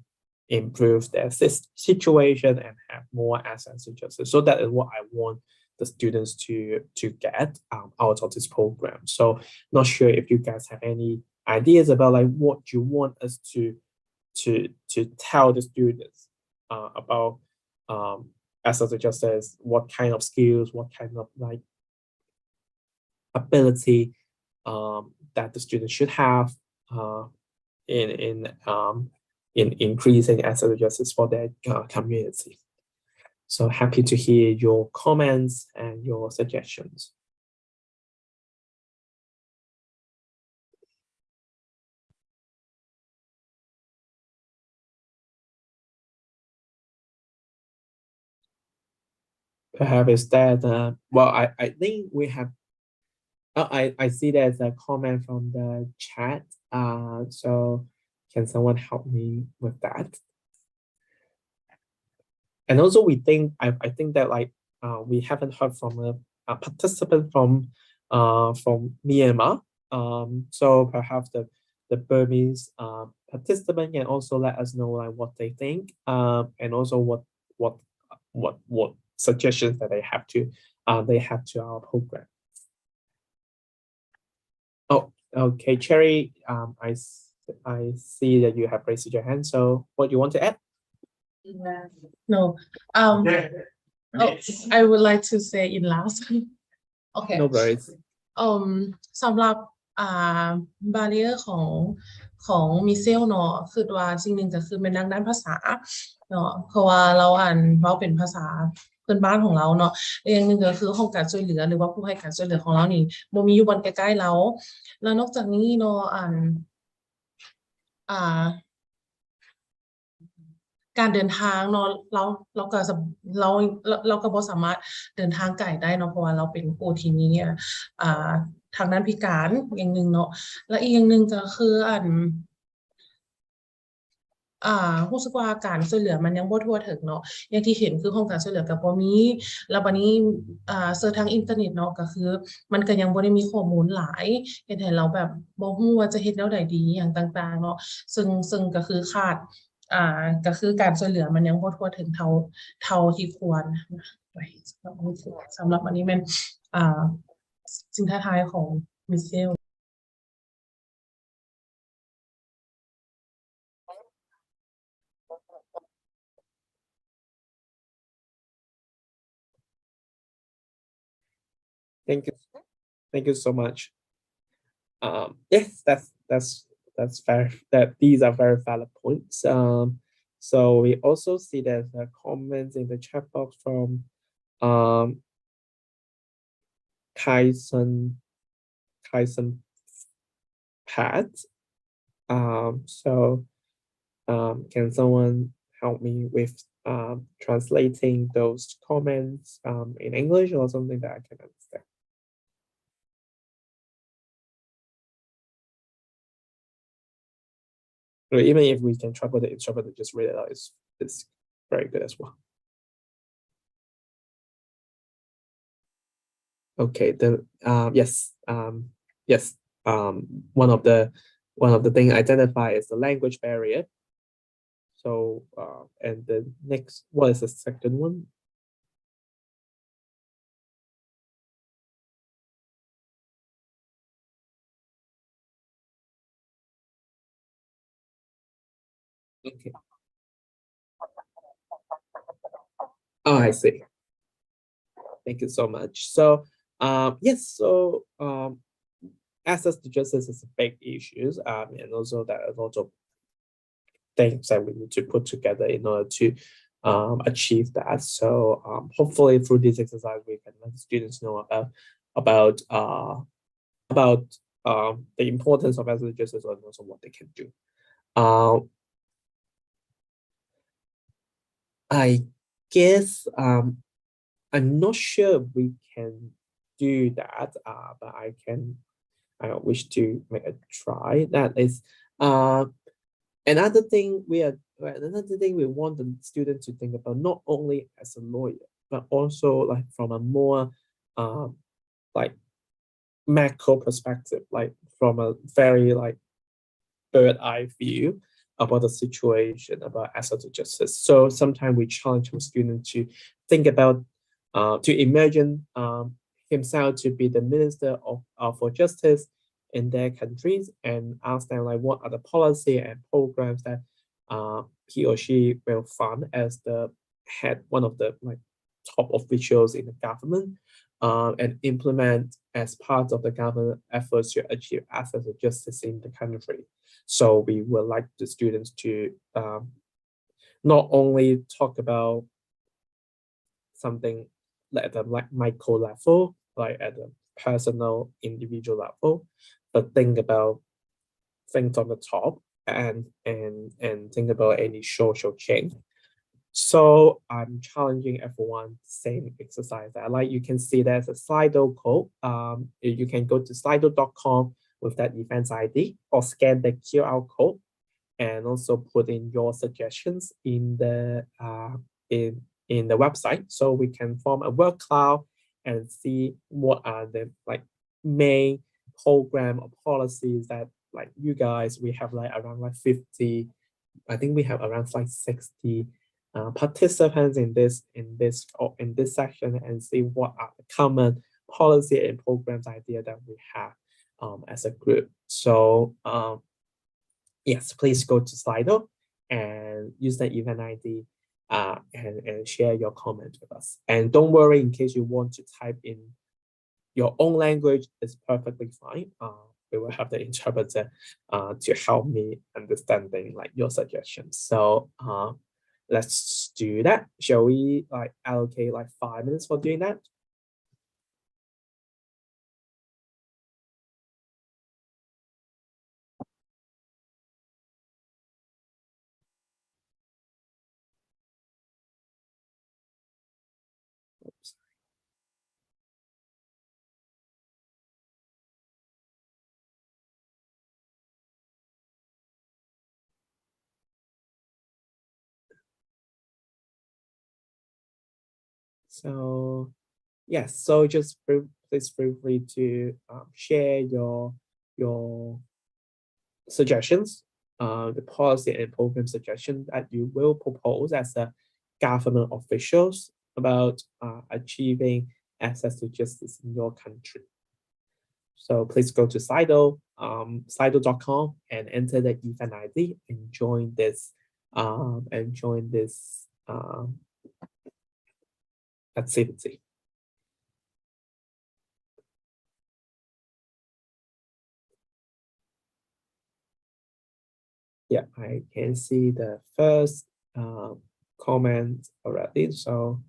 S1: improve their situation and have more access to justice. So that is what I want the students to get out of this program. So not sure if you guys have any ideas about like what you want us to tell the students about access to justice, what kind of skills, what kind of like ability that the students should have in increasing access to justice for their community. So happy to hear your comments and your suggestions. Perhaps is that well, I think we have. I see there's a comment from the chat. So can someone help me with that? And also we think I think that like we haven't heard from a participant from Myanmar. So perhaps the Burmese participant can also let us know like what they think, and also what suggestions that they have to our program. Oh, okay, Cherry. I see that you have raised your hand. So what do you want to add?
S8: No. Oh, I would like to say in last. Okay.
S1: No worries.
S8: สำหรับบาเรียของมิเซลเนาะคือว่าสิ่งหนึ่งก็คือเป็นด้านภาษาเนาะเพราะว่าเราเป็นภาษาเพื่อนบ้านของเราเนาะอย่างหนึ่งก็คือของการช่วยเหลือหรือว่าผู้ให้การช่วยเหลือของเรานี่บ่มีอยู่บนใกล้ๆเราแล้วนอกจากนี้เนาะการเดินทางเนาะเราก็บ่สามารถเดินทางไกลได้เนาะเพราะว่าเราเป็นผู้ที่มีทางด้านพิการอย่างหนึ่งเนาะและอีกอย่างหนึ่งก็คือรู้สึกว่าการช่วยเหลือมันยังบ่ทั่วถึงเนาะอย่างที่เห็นคือห้องการช่วยเหลือก็บ่มีแล้วบัดนี้เสิร์ชทางอินเทอร์เน็ตเนาะก็คือมันก็ยังบ่ได้มีข้อมูลหลายเฮ็ดให้เราแบบบ่ฮู้ว่าจะเฮ็ดแนวใดดีหยังต่างๆเนาะซึ่งก็คือขาดก็คือการช่วยเหลือมันยังบ่ทั่วถึงเท่าที่ควรสำหรับอันนี้แม่นสิ่งท้าทายของมิเชล
S1: Thank you so much. Yes, that's fair. That these are very valid points. So we also see there's a comment in the chat box from Kyson Pat. So can someone help me with translating those comments in English or something that I can understand? Or even if we can trouble the interpreter, just read it out, it's very good as well. Okay, yes, one of the thing identified is the language barrier. So and the next, what is the second one? Okay. Oh, I see. Thank you so much. So yes, so access to justice is a big issue, and also that a lot of things that we need to put together in order to achieve that. So hopefully through this exercise we can let students know about the importance of access to justice and also what they can do. I guess I'm not sure we can do that, but I wish to make a try. That is another thing we want the student to think about, not only as a lawyer, but also like from a more like macro perspective, like from a very like bird eye view about the situation, about access to justice. So sometimes we challenge the student to think about, to imagine himself to be the minister for justice in their countries, and ask them like what are the policy and programs that he or she will fund as the head, one of the like top officials in the government, and implement as part of the government efforts to achieve access to justice in the country. So we would like the students to not only talk about something at the like micro level, like at the personal individual level, but think about things on the top and think about any social change. So I'm challenging everyone same exercise. Like you can see there's a Slido code. You can go to slido.com with that events ID or scan the QR code and also put in your suggestions in the in the website, so we can form a word cloud and see what are the like main program or policies that like you guys, we have like around like 50, I think we have around like 60 participants in this section, and see what are the common policy and programs idea that we have as a group. So yes, please go to Slido and use the event ID and share your comment with us. And don't worry, in case you want to type in your own language, it's perfectly fine. We will have the interpreter to help me understanding like your suggestions. So let's do that. Shall we like allocate like 5 minutes for doing that? Oops. So yes, so just please feel free to share your suggestions, the policy and program suggestions that you will propose as a government officials about achieving access to justice in your country. So please go to Slido, slido.com and enter the event ID and join this activity. Yeah, I can see the first comment already. So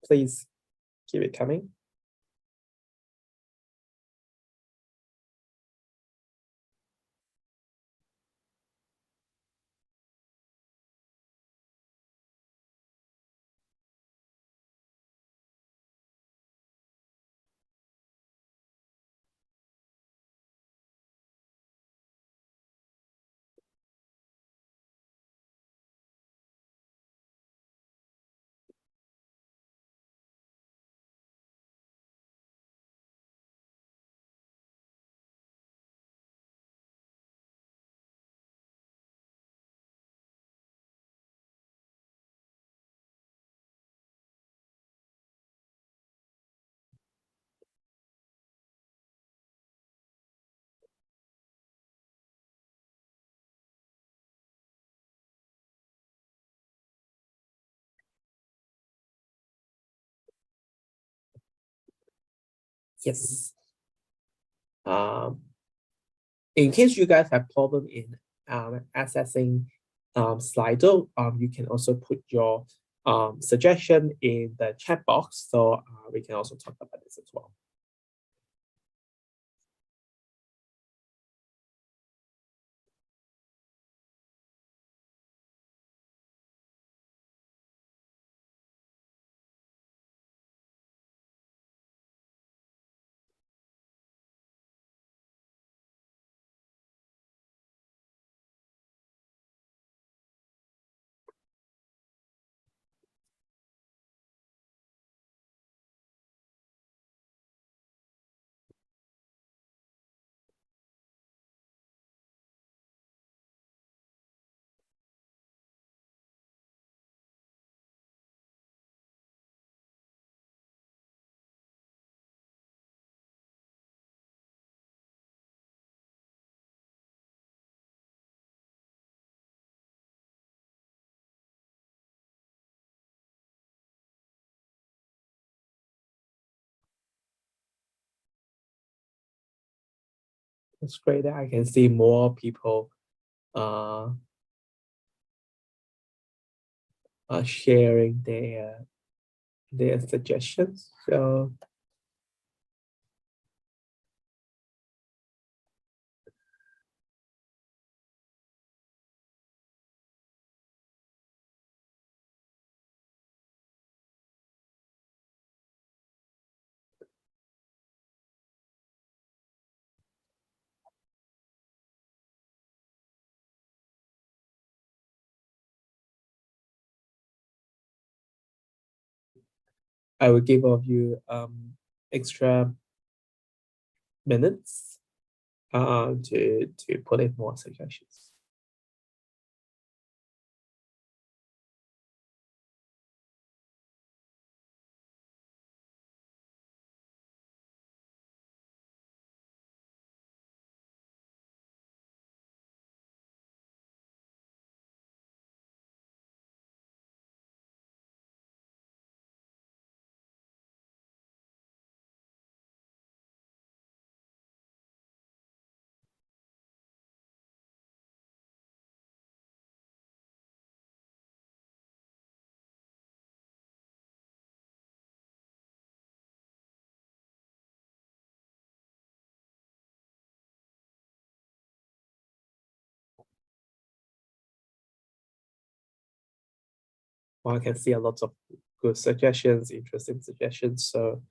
S1: please keep it coming. Yes. In case you guys have problem in accessing Slido, you can also put your suggestion in the chat box. So we can also talk about this as well. It's great that I can see more people sharing their suggestions. So I will give of you extra minutes to put in more suggestions. Well, I can see a lot of good suggestions, interesting suggestions. So,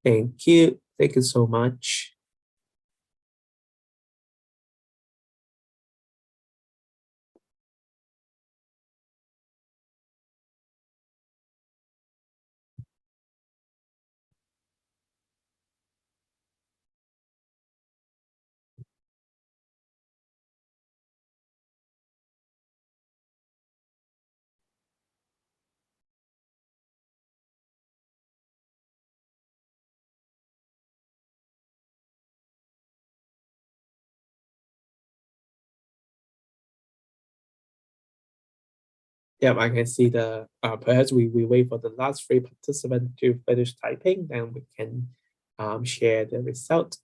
S1: thank you. Thank you so much. Yeah, I can see the perhaps we wait for the last 3 participants to finish typing, then we can share the result.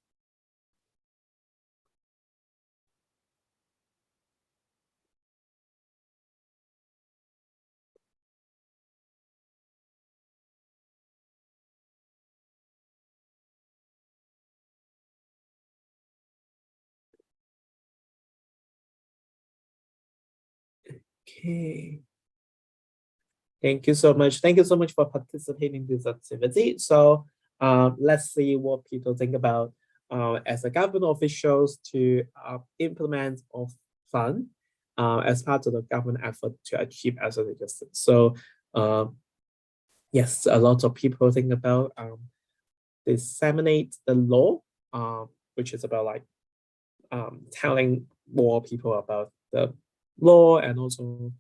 S1: Okay. Thank you so much. Thank you so much for participating in this activity. So let's see what people think about as a government officials to implement of fund as part of the government effort to achieve absolute justice. So yes, a lot of people think about disseminate the law, which is about like telling more people about the law and also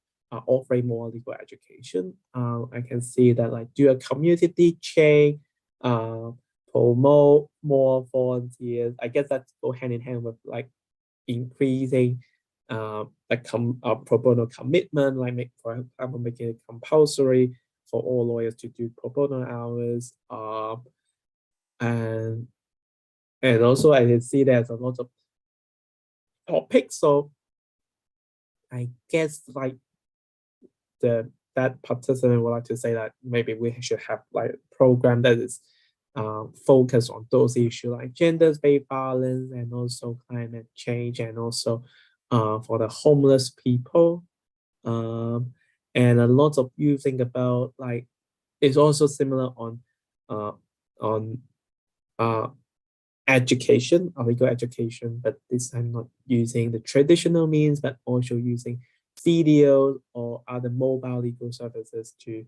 S1: offering more legal education. I can see that like do a community check, promote more volunteers. I guess that go hand in hand with like increasing the pro bono commitment, like for example, making it compulsory for all lawyers to do pro bono hours. And also I can see there's a lot of topics. So I guess like that participant would like to say that maybe we should have like a program that is focused on those issues like gender-based violence and also climate change and also for the homeless people. And a lot of you think about like it's also similar on education, legal education, but this time not using the traditional means, but also using video or other mobile legal services to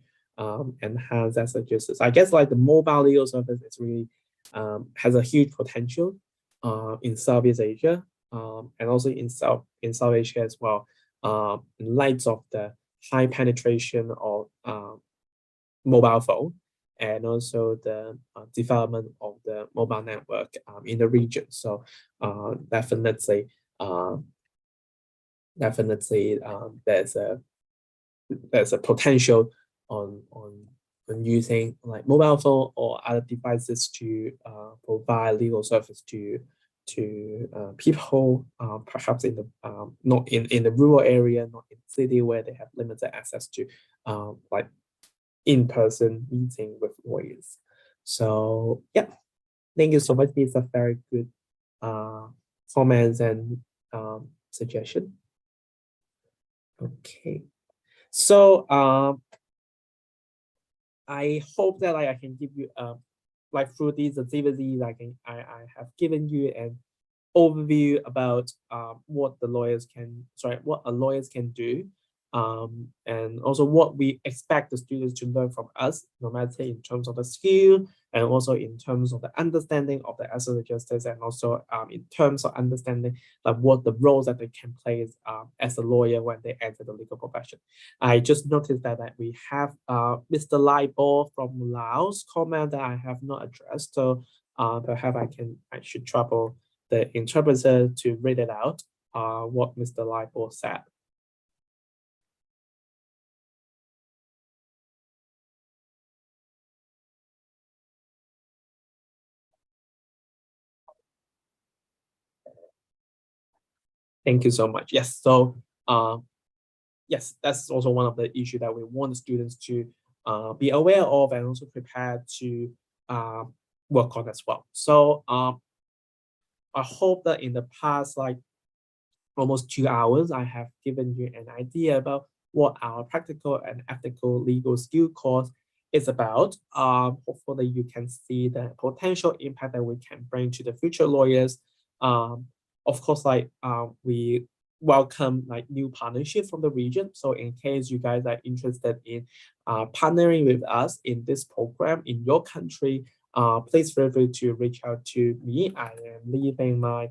S1: enhance access justice. I guess like the mobile legal service is really has a huge potential in Southeast Asia and also in South Asia as well. In light of the high penetration of mobile phone and also the development of the mobile network in the region. So definitely there's a potential on using like mobile phone or other devices to provide legal service to people perhaps in the not in the rural area, not in the city where they have limited access to like in-person meeting with lawyers. So yeah, thank you so much. These are very good comments and suggestions. Okay, so I hope that I can give you like through these activities, I have given you an overview about what a lawyers can do, and also what we expect the students to learn from us, no matter in terms of the skill and also in terms of the understanding of the access to justice, and also in terms of understanding like what the roles that they can play as a lawyer when they enter the legal profession. I just noticed that we have Mr. Lai Bo from Laos comment that I have not addressed, so perhaps I should trouble the interpreter to read it out, what Mr. Lai Bo said. Thank you so much. Yes, so yes, that's also one of the issues that we want the students to be aware of and also prepared to work on as well. So I hope that in the past like almost 2 hours, I have given you an idea about what our practical and ethical legal skill course is about. Hopefully you can see the potential impact that we can bring to the future lawyers. Of course, we welcome like new partnerships from the region. So in case you guys are interested in partnering with us in this program in your country, please feel free to reach out to me. I am leaving my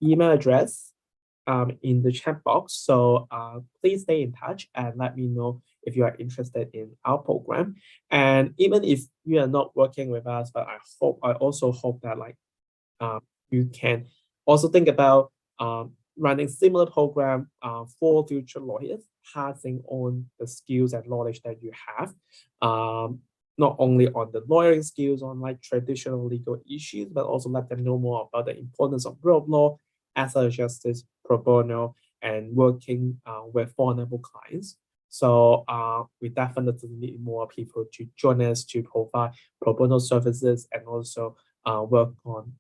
S1: email address in the chat box. So please stay in touch and let me know if you are interested in our program. And even if you are not working with us, but I also hope that you can also think about running similar program for future lawyers, passing on the skills and knowledge that you have, not only on the lawyering skills on like traditional legal issues, but also let them know more about the importance of rule of law, access to justice, pro bono, and working with vulnerable clients. So we definitely need more people to join us to provide pro bono services and also work on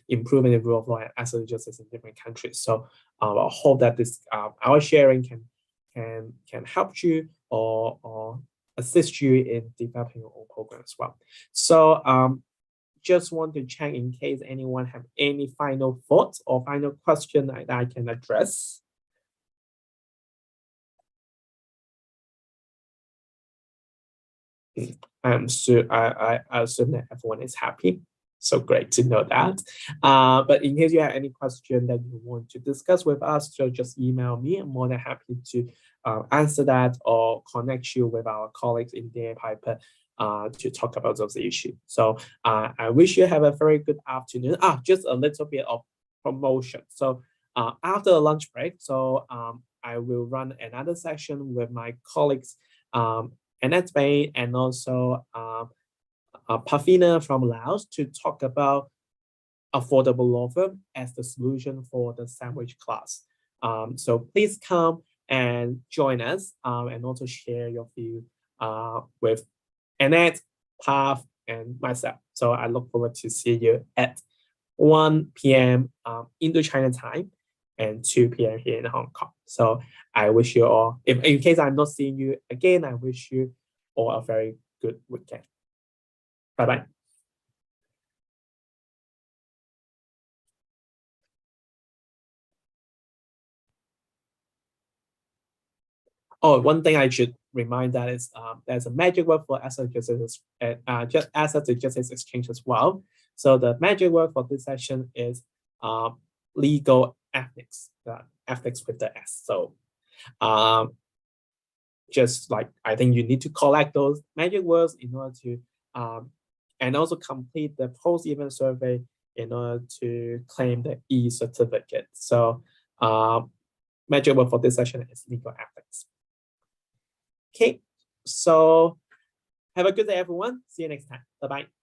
S1: improving the rule of law and access to justice in different countries. So I hope that this our sharing can help you or assist you in developing your own program as well. So just want to check in case anyone have any final thoughts or final question that I can address. I assume that everyone is happy. So great to know that. But in case you have any question that you want to discuss with us, so just email me. I'm more than happy to answer that or connect you with our colleagues in DA Piper to talk about those issues. So I wish you have a very good afternoon. Just a little bit of promotion. So after the lunch break, so I will run another session with my colleagues, Annette Bay and also Pavina from Laos to talk about affordable law firm as the solution for the sandwich class. So please come and join us and also share your view with Annette, Pav, and myself. So I look forward to see you at 1 p.m. Indo-China time and 2 p.m. here in Hong Kong. So I wish you all, if in case I'm not seeing you again, I wish you all a very good weekend. Bye-bye. Oh, one thing I should remind that is there's a magic word for asset justice, just asset to justice exchange as well. So the magic word for this session is legal ethics, ethics with the S. So just like I think you need to collect those magic words in order to and also complete the post-event survey in order to claim the e-certificate. So magic word for this session is legal ethics. Okay, so have a good day, everyone. See you next time. Bye-bye.